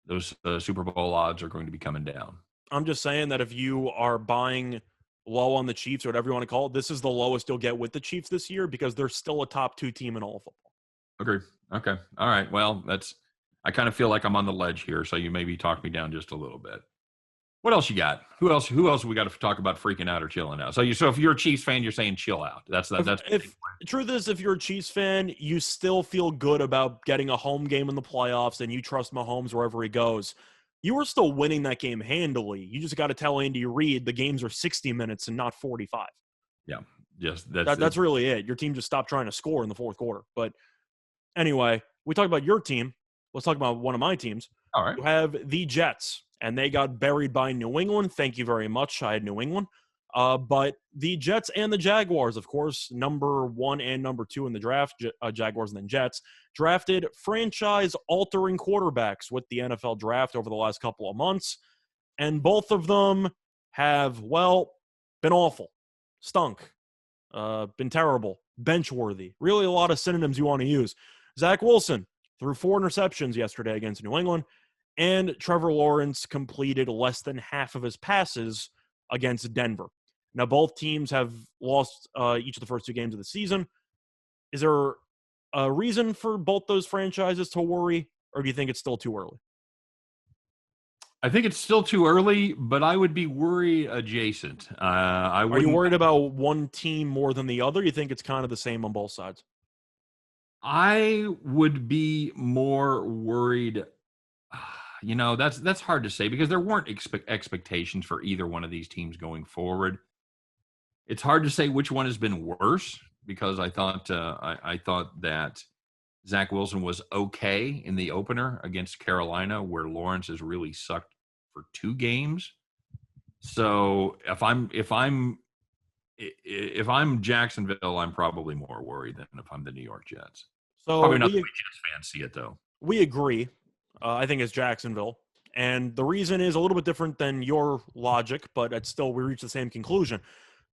those Super Bowl odds are going to be coming down. I'm just saying that if you are buying low on the Chiefs or whatever you want to call it, this is the lowest you'll get with the Chiefs this year because they're still a top 2 team in all of football. Agreed. Okay. All right. Well, I kind of feel like I'm on the ledge here, so you maybe talk me down just a little bit. What else you got? Who else we got to talk about freaking out or chilling out? So if you're a Chiefs fan, you're saying chill out. Truth is, if you're a Chiefs fan, you still feel good about getting a home game in the playoffs and you trust Mahomes wherever he goes. You were still winning that game handily. You just got to tell Andy Reid the games are 60 minutes and not 45. Yeah, just that's really it. Your team just stopped trying to score in the fourth quarter. But anyway, we talked about your team. Let's talk about one of my teams. All right. You have the Jets, and they got buried by New England. Thank you very much. I had New England. But the Jets and the Jaguars, of course, number 1 and number 2 in the draft, Jaguars and then Jets, drafted franchise-altering quarterbacks with the NFL draft over the last couple of months. And both of them have, been awful, stunk, been terrible, bench-worthy. Really a lot of synonyms you want to use. Zach Wilson threw 4 interceptions yesterday against New England, and Trevor Lawrence completed less than half of his passes against Denver. Now, both teams have lost each of the first 2 games of the season. Is there a reason for both those franchises to worry, or do you think it's still too early? I think it's still too early, but I would be worried adjacent. Are you worried about one team more than the other? You think it's kind of the same on both sides? I would be more worried. That's hard to say because there weren't expectations for either one of these teams going forward. It's hard to say which one has been worse because I thought that Zach Wilson was okay in the opener against Carolina, where Lawrence has really sucked for 2 games. So if I'm Jacksonville, I'm probably more worried than if I'm the New York Jets. So probably not the way Jets fans see it, though. We agree. I think it's Jacksonville. And the reason is a little bit different than your logic, but it's still, we reach the same conclusion.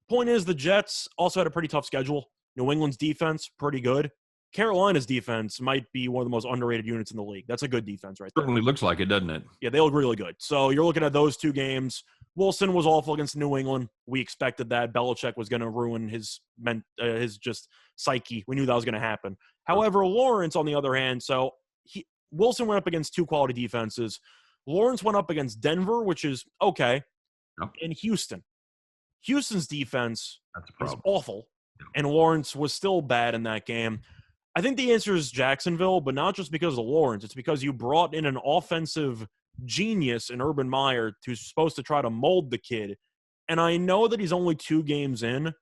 Point is, the Jets also had a pretty tough schedule. New England's defense, pretty good. Carolina's defense might be one of the most underrated units in the league. That's a good defense right there. Certainly looks like it, doesn't it? Yeah, they look really good. So you're looking at those 2 games. Wilson was awful against New England. We expected that. Belichick was going to ruin his just psyche. We knew that was going to happen. However, Lawrence, on the other hand, Wilson went up against 2 quality defenses. Lawrence went up against Denver, which is okay, and Houston. Houston's defense is awful, and Lawrence was still bad in that game. I think the answer is Jacksonville, but not just because of Lawrence. It's because you brought in an offensive genius in Urban Meyer who's supposed to try to mold the kid. And I know that he's only 2 games in.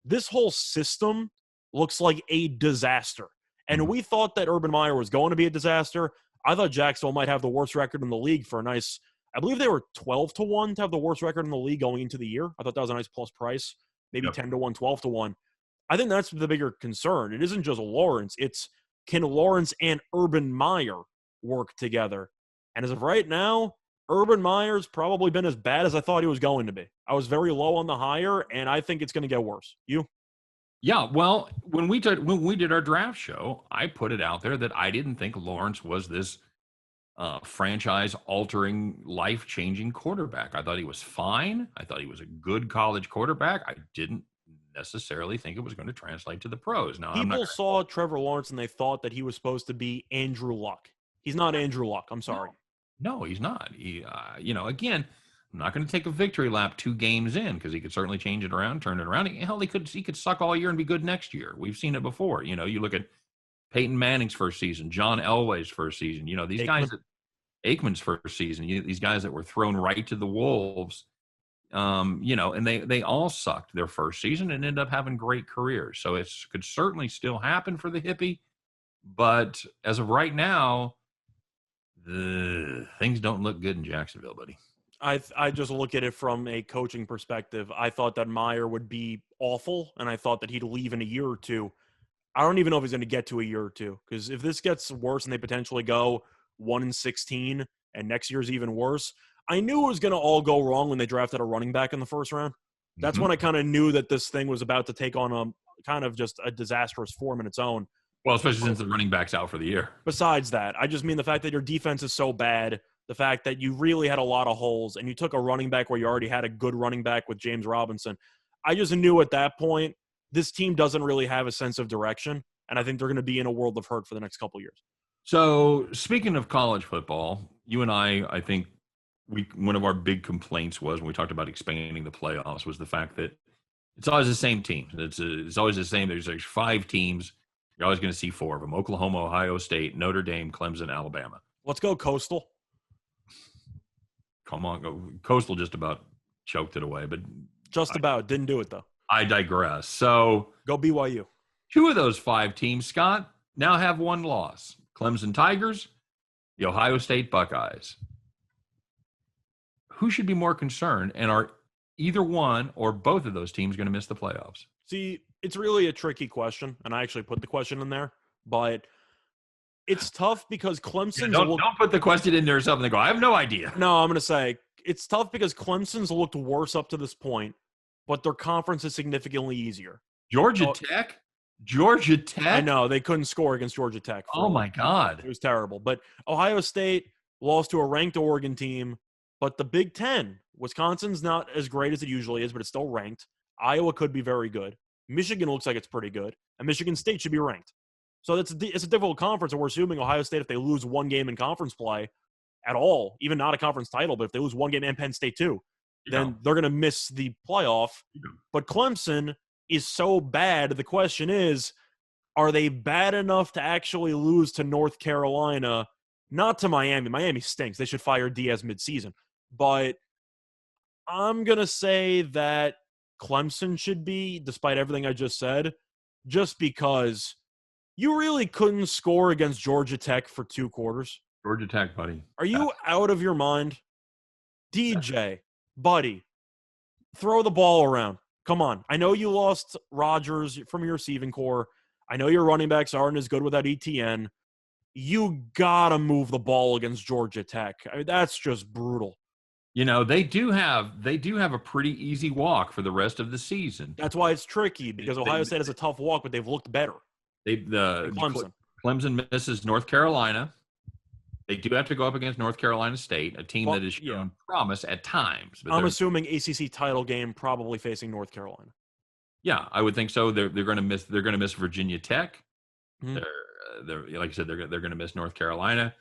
This whole system looks like a disaster. And we thought that Urban Meyer was going to be a disaster. I thought Jacksonville might have the worst record in the league for a nice – I believe they were 12-1 to have the worst record in the league going into the year. I thought that was a nice plus price, maybe 10-1, 12-1. I think that's the bigger concern. It isn't just Lawrence. It's can Lawrence and Urban Meyer work together? And as of right now, Urban Meyer's probably been as bad as I thought he was going to be. I was very low on the hire, and I think it's going to get worse. You? Yeah, well, when we did our draft show, I put it out there that I didn't think Lawrence was this franchise-altering, life-changing quarterback. I thought he was fine. I thought he was a good college quarterback. I didn't necessarily think it was going to translate to the pros. Now, People saw Trevor Lawrence and they thought that he was supposed to be Andrew Luck. He's not Andrew Luck. I'm sorry. No, he's not. He, again, I'm not going to take a victory lap 2 games in because he could certainly change it around, turn it around. Hell, he could suck all year and be good next year. We've seen it before. You look at Peyton Manning's first season, John Elway's first season. These guys that Aikman's first season. These guys that were thrown right to the wolves. And they all sucked their first season and ended up having great careers. So it could certainly still happen for the hippie, but as of right now, things don't look good in Jacksonville, buddy. I just look at it from a coaching perspective. I thought that Meyer would be awful, and I thought that he'd leave in a year or two. I don't even know if he's going to get to a year or two, because if this gets worse and they potentially go 1-16 and next year's even worse, I knew it was going to all go wrong when they drafted a running back in the first round. That's when I kind of knew that this thing was about to take on a kind of just a disastrous form in its own. Well, especially since the running back's out for the year. Besides that, I just mean the fact that your defense is so bad, the fact that you really had a lot of holes, and you took a running back where you already had a good running back with James Robinson. I just knew at that point this team doesn't really have a sense of direction, and I think they're going to be in a world of hurt for the next couple of years. So, speaking of college football, you and I think one of our big complaints was when we talked about expanding the playoffs was the fact that it's always the same team. It's always the same. There's 5 teams. You're always going to see 4 of them: Oklahoma, Ohio State, Notre Dame, Clemson, Alabama. Let's go Coastal. Come on, go. Coastal just about choked it away, but just about didn't do it though. I digress. So go BYU. 2 of those 5 teams, Scott, now have 1 loss: Clemson Tigers, the Ohio State Buckeyes. Who should be more concerned, and are either one or both of those teams going to miss the playoffs? See, it's really a tricky question, and I actually put the question in there, but it's tough because Clemson's... Don't put the question in there or something and go, I have no idea. No, I'm going to say it's tough because Clemson's looked worse up to this point, but their conference is significantly easier. Georgia Tech? Georgia Tech? I know. They couldn't score against Georgia Tech. Oh, my God. It was terrible. But Ohio State lost to a ranked Oregon team, but the Big Ten, Wisconsin's not as great as it usually is, but it's still ranked. Iowa could be very good. Michigan looks like it's pretty good. And Michigan State should be ranked. So it's a difficult conference, and we're assuming Ohio State, if they lose 1 game in conference play at all, even not a conference title, but if they lose 1 game, and Penn State too, then they're going to miss the playoff. But Clemson is so bad. The question is, are they bad enough to actually lose to North Carolina? Not to Miami. Miami stinks. They should fire Diaz midseason. But I'm going to say that Clemson should be, despite everything I just said, just because you really couldn't score against Georgia Tech for 2 quarters. Georgia Tech, buddy. Are you out of your mind? DJ, buddy, throw the ball around. Come on. I know you lost Rodgers from your receiving core. I know your running backs aren't as good without ETN. You got to move the ball against Georgia Tech. I mean, that's just brutal. They do have a pretty easy walk for the rest of the season. That's why it's tricky, because Ohio State has a tough walk, but they've looked better. Clemson misses North Carolina. They do have to go up against North Carolina State, a team that has shown promise at times. But I'm assuming ACC title game, probably facing North Carolina. Yeah, I would think so. They're going to miss. They're going to miss Virginia Tech. Mm-hmm. They're like I said, they're going to miss North Carolina.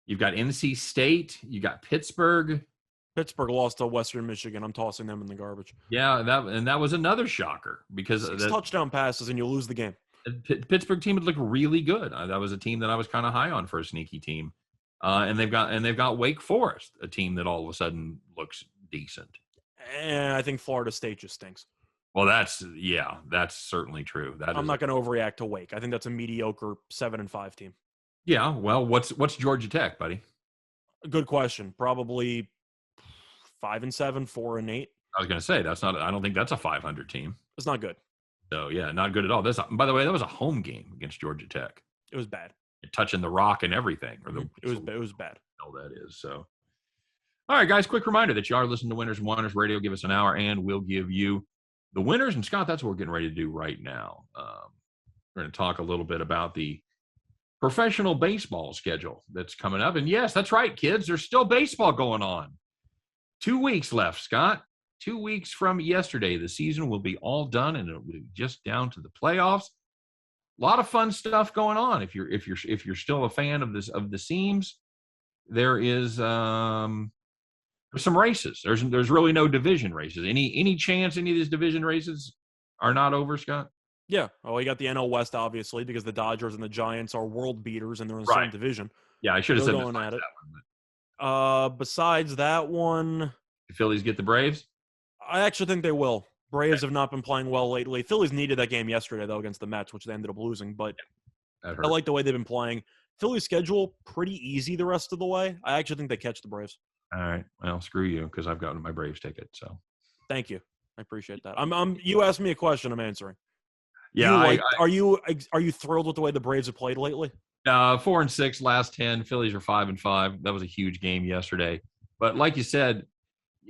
You've got NC State. You got Pittsburgh. Pittsburgh lost to Western Michigan. I'm tossing them in the garbage. Yeah, that was another shocker because 6 touchdown passes and you lose the game. Pittsburgh team would look really good. That was a team that I was kind of high on for a sneaky team, and they've got Wake Forest, a team that all of a sudden looks decent. And I think Florida State just stinks. Well, that's certainly true. I'm not going to overreact to Wake. I think that's a mediocre 7-5 team. Yeah. Well, what's Georgia Tech, buddy? Good question. Probably 5-7, 4-8. I was going to say I don't think that's a 500 team. It's not good. So yeah, not good at all. By the way, that was a home game against Georgia Tech. It was bad. Touching the rock and everything. It was bad. hell that is. So, all right, guys, quick reminder that you are listening to Winners and Wonders Radio. Give us an hour, and we'll give you the winners. And, Scott, that's what we're getting ready to do right now. We're going to talk a little bit about the professional baseball schedule that's coming up. And, yes, that's right, kids. There's still baseball going on. 2 weeks left, Scott. 2 weeks from yesterday, the season will be all done, and it'll be just down to the playoffs. A lot of fun stuff going on. If you're still a fan of the seams, there is some races. There's really no division races. Any chance any of these division races are not over, Scott? Yeah. Oh, you got the NL West, obviously, because the Dodgers and the Giants are world beaters and they're in the same division. Yeah, I should have said going at it. Besides that one, the Phillies get the Braves. I actually think they will. Braves have not been playing well lately. Phillies needed that game yesterday, though, against the Mets, which they ended up losing. But I like the way they've been playing. Philly's schedule pretty easy the rest of the way. I actually think they catch the Braves. All right. Well, screw you, because I've gotten my Braves ticket. So thank you. I appreciate that. You asked me a question, I'm answering. Yeah. Are you thrilled with the way the Braves have played lately? 4-6 last 10. Phillies are 5-5. That was a huge game yesterday. But like you said,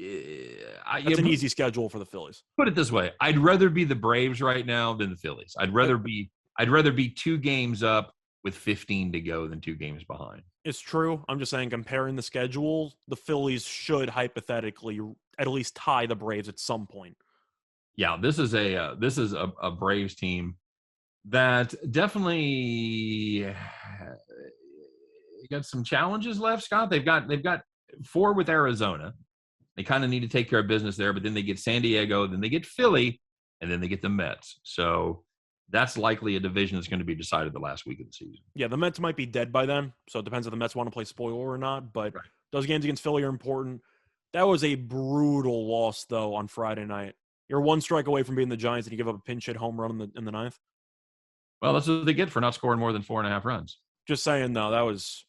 it's an easy schedule for the Phillies. Put it this way: I'd rather be the Braves right now than the Phillies. I'd rather be 2 games up with 15 to go than 2 games behind. It's true. I'm just saying, comparing the schedule, the Phillies should hypothetically at least tie the Braves at some point. Yeah, this is a Braves team that definitely got some challenges left, Scott. They've got 4 with Arizona. They kind of need to take care of business there, but then they get San Diego, then they get Philly, and then they get the Mets. So that's likely a division that's going to be decided the last week of the season. Yeah, the Mets might be dead by then, so it depends if the Mets want to play spoiler or not, but those games against Philly are important. That was a brutal loss, though, on Friday night. You're 1 strike away from beating the Giants, and you give up a pinch hit home run in the 9th. Well, that's what they get for not scoring more than 4.5 runs. Just saying, though, that was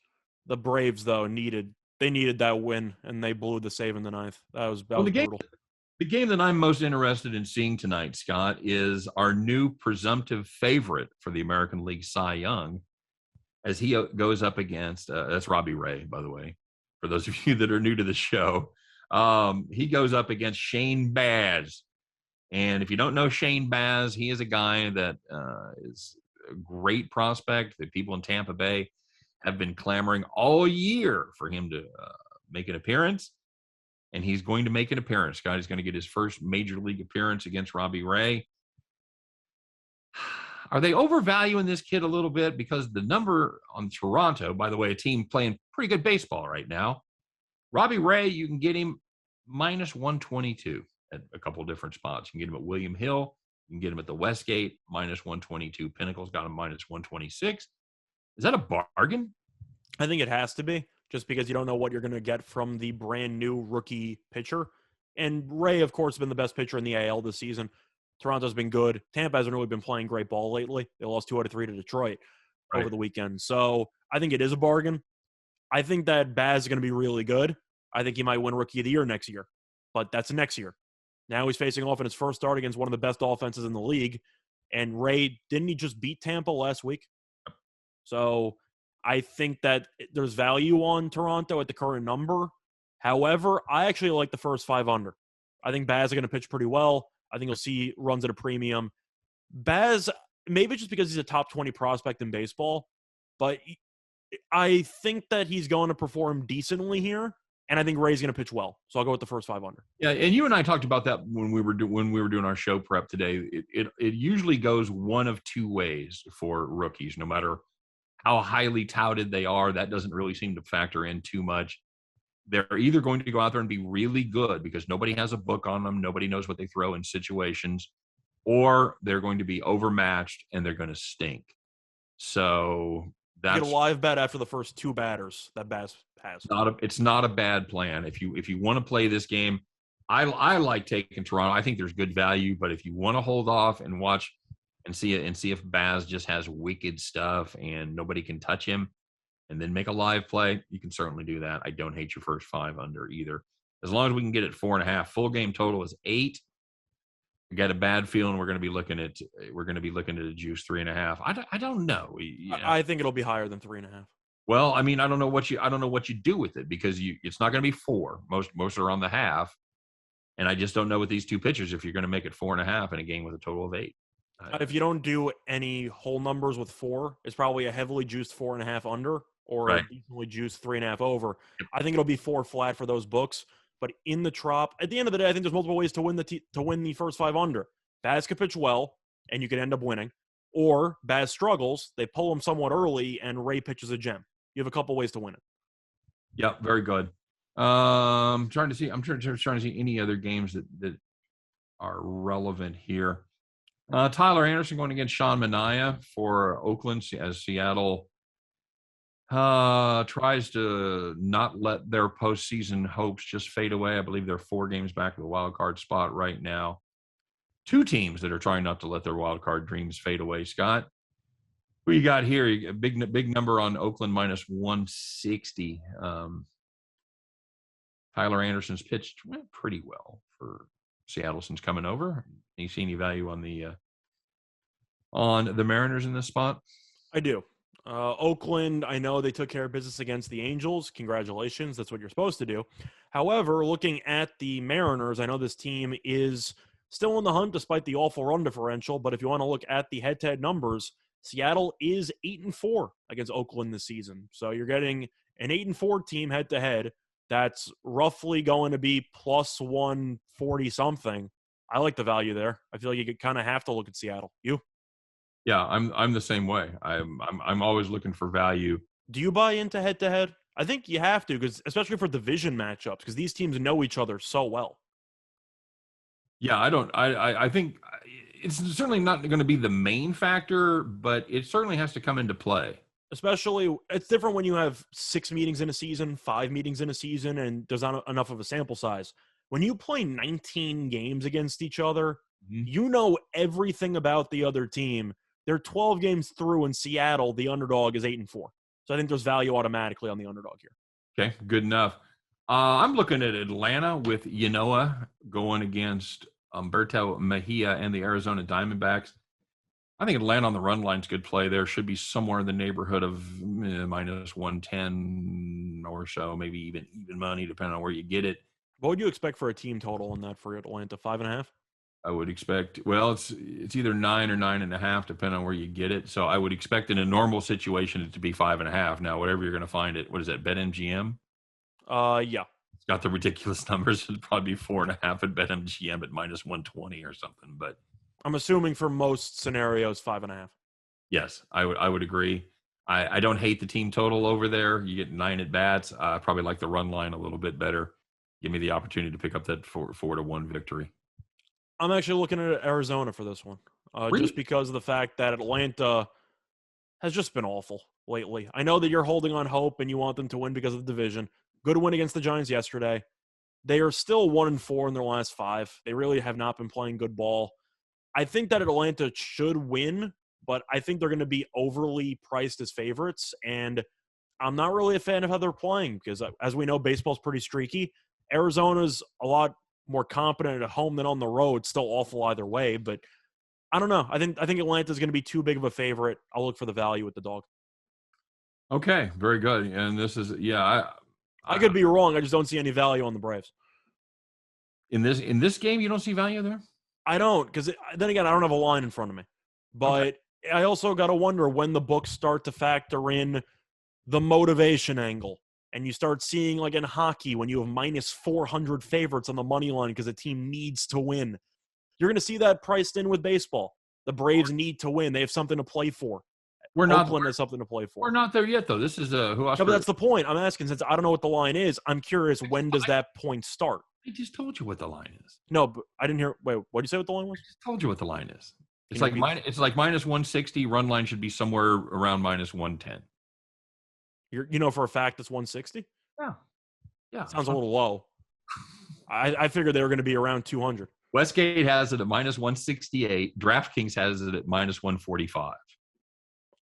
the Braves, though, needed that win, and they blew the save in the 9th. That was brutal. The game that I'm most interested in seeing tonight, Scott, is our new presumptive favorite for the American League Cy Young, as he goes up against that's Robbie Ray, by the way, for those of you that are new to the show. He goes up against Shane Baz. And if you don't know Shane Baz, he is a guy that is a great prospect that people in Tampa Bay have been clamoring all year for him to make an appearance. And he's going to make an appearance. Scott is going to get his first major league appearance against Robbie Ray. Are they overvaluing this kid a little bit? Because the number on Toronto, by the way, a team playing pretty good baseball right now, Robbie Ray, you can get him minus 122 at a couple different spots. You can get him at William Hill. You can get him at the Westgate, minus 122. Pinnacle's got him minus 126. Is that a bargain? I think it has to be, just because you don't know what you're going to get from the brand new rookie pitcher. And Ray, of course, has been the best pitcher in the AL this season. Toronto's been good. Tampa hasn't really been playing great ball lately. They lost 2 out of 3 to Detroit over the weekend. So I think it is a bargain. I think that Baz is going to be really good. I think he might win Rookie of the Year next year, but that's next year. Now he's facing off in his first start against one of the best offenses in the league. And Ray, didn't he just beat Tampa last week? So I think that there's value on Toronto at the current number. However, I actually like the first 5 under. I think Baz is going to pitch pretty well. I think you'll see runs at a premium. Baz, maybe just because he's a top 20 prospect in baseball, but I think that he's going to perform decently here, and I think Ray's going to pitch well. So I'll go with the first 5 under. Yeah, and you and I talked about that when we were doing our show prep today. It usually goes one of 2 ways for rookies, no matter how highly touted they are. That doesn't really seem to factor in too much. They're either going to go out there and be really good because nobody has a book on them, nobody knows what they throw in situations, or they're going to be overmatched and they're going to stink. So that's get a live bet after the first 2 batters that Baz has. It's not a bad plan. If you want to play this game, I like taking Toronto. I think there's good value, but if you want to hold off and watch and see if Baz just has wicked stuff and nobody can touch him, and then make a live play, you can certainly do that. I don't hate your first 5 under either. As long as we can get it 4.5. Full game total is 8. I got a bad feeling we're going to be looking at a juice 3.5. I don't know. I think it'll be higher than 3.5. Well, I mean, I don't know what you do with it because it's not going to be 4. Most are on the half, and I just don't know with these two pitchers if you're going to make it 4.5 in a game with a total of 8. If you don't do any whole numbers with 4, it's probably a heavily juiced 4.5 under or a Right. decently juiced 3.5 over. Yep. I think it'll be 4 flat for those books. But in the Trop, at the end of the day, I think there's multiple ways to win the first 5 under. Baz could pitch well, and you could end up winning. Or Baz struggles, they pull him somewhat early, and Ray pitches a gem. You have a couple ways to win it. Yep, very good. Trying to see. I'm trying to see any other games that are relevant here. Tyler Anderson going against Sean Manaea for Oakland as Seattle tries to not let their postseason hopes just fade away. I believe they're 4 games back of the wild card spot right now. 2 teams that are trying not to let their wild card dreams fade away. Scott, who you got here? A big number on Oakland minus 160. Tyler Anderson's pitched pretty well for Seattle since coming over. You see any value on the Mariners in this spot? I do. Oakland, I know they took care of business against the Angels. Congratulations. That's what you're supposed to do. However, looking at the Mariners, I know this team is still in the hunt despite the awful run differential. But if you want to look at the head-to-head numbers, Seattle is 8-4 against Oakland this season. So you're getting an 8-4 team head-to-head. That's roughly going to be plus 140 something. I like the value there. I feel like you kind of have to look at Seattle. You? Yeah, I'm the same way. I'm always looking for value. Do you buy into head-to-head? I think you have to, because especially for division matchups, because these teams know each other so well. Yeah, I think it's certainly not going to be the main factor, but it certainly has to come into play. Especially, it's different when you have 6 meetings in a season, 5 meetings in a season, and there's not enough of a sample size. When you play 19 games against each other, you know everything about the other team. They're 12 games through in Seattle. The underdog is 8-4. So I think there's value automatically on the underdog here. Okay, good enough. I'm looking at Atlanta with Yanoa going against Humberto Mejia and the Arizona Diamondbacks. I think Atlanta on the run line is good play. There should be somewhere in the neighborhood of minus 110 or so, maybe even money, depending on where you get it. What would you expect for a team total in that for Atlanta? 5.5? I would expect, well, it's either 9 or 9.5, depending on where you get it. So I would expect in a normal situation it to be 5.5. Now, whatever you're going to find it, what is that, BetMGM? Yeah. It's got the ridiculous numbers. It'd probably be 4.5 at BetMGM at minus 120 or something. But I'm assuming for most scenarios, 5.5. yes, I would agree. I don't hate the team total over there. You get 9 at bats. I probably like the run line a little bit better. Give me the opportunity to pick up that 4-1 victory. I'm actually looking at Arizona for this one, Really? just because of the fact that Atlanta has just been awful lately. I know that you're holding on hope and you want them to win because of the division. Good win against the Giants yesterday. They are still 1-4 in their last 5. They really have not been playing good ball. I think that Atlanta should win, but I think they're going to be overly priced as favorites. And I'm not really a fan of how they're playing because, as we know, baseball's pretty streaky. Arizona's a lot more competent at home than on the road. Still awful either way, but I don't know. I think Atlanta's going to be too big of a favorite. I'll look for the value with the dog. Okay, very good. And this is, yeah, I could be wrong. I just don't see any value on the Braves. In this game, you don't see value there? I don't, because then again, I don't have a line in front of me. But okay. I also got to wonder when the books start to factor in the motivation angle. And you start seeing, like in hockey, when you have minus 400 favorites on the money line because a team needs to win. You're going to see that priced in with baseball. The Braves need to win. They have something to play for. Oakland has something to play for. We're not there yet, though. This is who else? No, but that's the point. I'm asking, since I don't know what the line is, I'm curious, when does that point start? I just told you what the line is. No, but I didn't hear. Wait, what did you say what the line was? I just told you what the line is. It's like minus 160. Run line should be somewhere around minus 110. You know for a fact it's 160? Yeah. Sounds a little low. I figured they were going to be around 200. Westgate has it at minus 168. DraftKings has it at minus 145.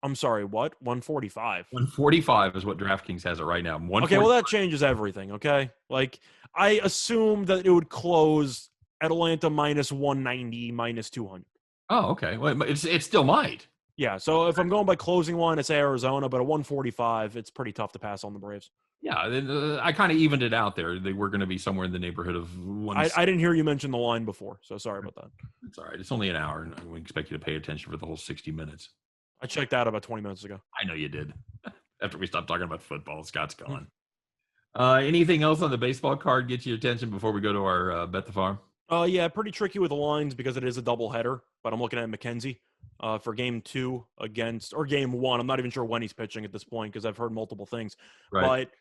I'm sorry, what? 145? 145 is what DraftKings has it right now. Okay, well, that changes everything, okay? Like, I assumed that it would close Atlanta minus 190, minus 200. Oh, okay. Well, it still might. Yeah, so if I'm going by closing line, it's Arizona, but at 145, it's pretty tough to pass on the Braves. Yeah, I kind of evened it out there. They were going to be somewhere in the neighborhood of one. I didn't hear you mention the line before, so sorry about that. It's all right. It's only an hour, and I wouldn't expect you to pay attention for the whole 60 minutes. I checked out about 20 minutes ago. I know you did. After we stopped talking about football, Scott's gone. Anything else on the baseball card get your attention before we go to our Bet the Farm? Yeah, pretty tricky with the lines because it is a doubleheader, but I'm looking at McKenzie for game 2 against, or game 1. I'm not even sure when he's pitching at this point because I've heard multiple things. Right. But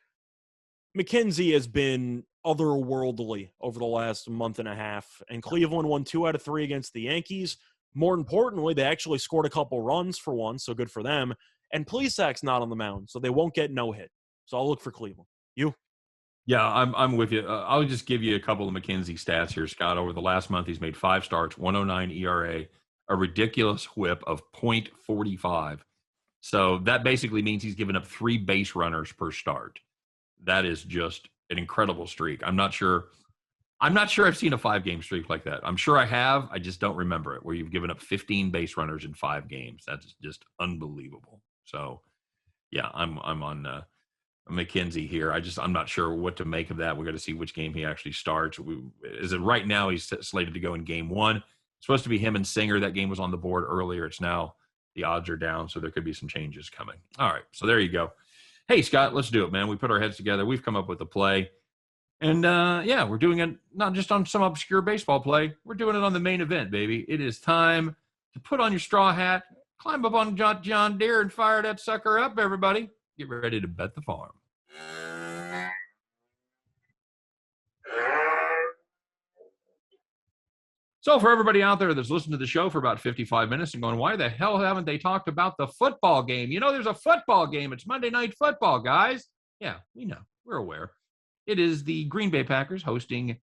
McKenzie has been otherworldly over the last month and a half, and Cleveland won 2 out of 3 against the Yankees. More importantly, they actually scored a couple runs for once, so good for them. And Plesac's not on the mound, so they won't get no hit. So I'll look for Cleveland. You? Yeah, I'm with you. I'll just give you a couple of McKenzie stats here, Scott. Over the last month, he's made 5 starts, 109 ERA, a ridiculous whip of .45. So that basically means he's given up 3 base runners per start. That is just an incredible streak. I'm not sure I've seen a 5-game streak like that. I'm sure I have. I just don't remember it, where you've given up 15 base runners in 5 games. That's just unbelievable. So, yeah, I'm on McKenzie here. I'm not sure what to make of that. We got to see which game he actually starts. Right now he's slated to go in game 1. It's supposed to be him and Singer. That game was on the board earlier. It's now the odds are down, so there could be some changes coming. All right, so there you go. Hey, Scott, let's do it, man. We put our heads together. We've come up with a play. And, we're doing it not just on some obscure baseball play. We're doing it on the main event, baby. It is time to put on your straw hat, climb up on John Deere, and fire that sucker up, everybody. Get ready to bet the farm. So for everybody out there that's listened to the show for about 55 minutes and going, why the hell haven't they talked about the football game? You know, there's a football game. It's Monday Night Football, guys. Yeah, we know. We're aware. It is the Green Bay Packers hosting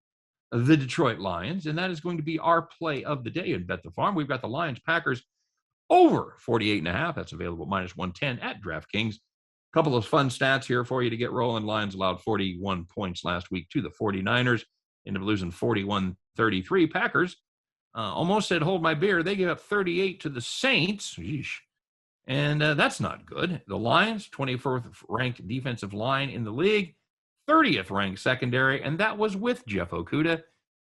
the Detroit Lions, and that is going to be our play of the day in Bet the Farm. We've got the Lions Packers over 48.5. That's available -110 at DraftKings. A couple of fun stats here for you to get rolling. Lions allowed 41 points last week to the 49ers. Ended up losing 41-33. Packers almost said, hold my beer. They gave up 38 to the Saints. Yeesh. And that's not good. The Lions, 24th ranked defensive line in the league, 30th ranked secondary, and that was with Jeff Okudah.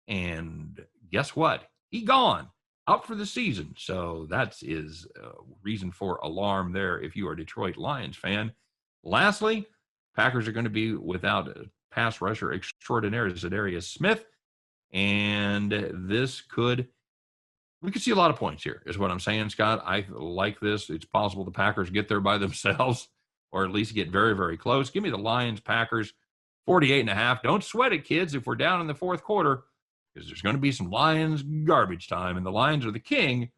And guess what? He gone, out for the season. So that is a reason for alarm there if you are a Detroit Lions fan. Lastly, Packers are going to be without a pass rusher extraordinaire, Zadarius Smith. And we could see a lot of points here, is what I'm saying, Scott. I like this. It's possible the Packers get there by themselves, or at least get very, very close. Give me the Lions, Packers, 48.5. Don't sweat it, kids, if we're down in the fourth quarter, because there's going to be some Lions garbage time, and the Lions are the king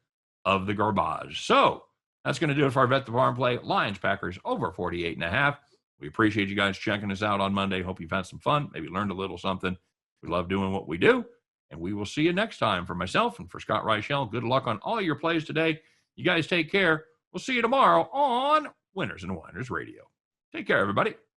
of the garbage. So that's going to do it for our Bet the Farm play. Lions, Packers, over 48.5. We appreciate you guys checking us out on Monday. Hope you've had some fun, maybe learned a little something. We love doing what we do, and we will see you next time. For myself and for Scott Reichel, good luck on all your plays today. You guys take care. We'll see you tomorrow on Winners and Whiners Radio. Take care, everybody.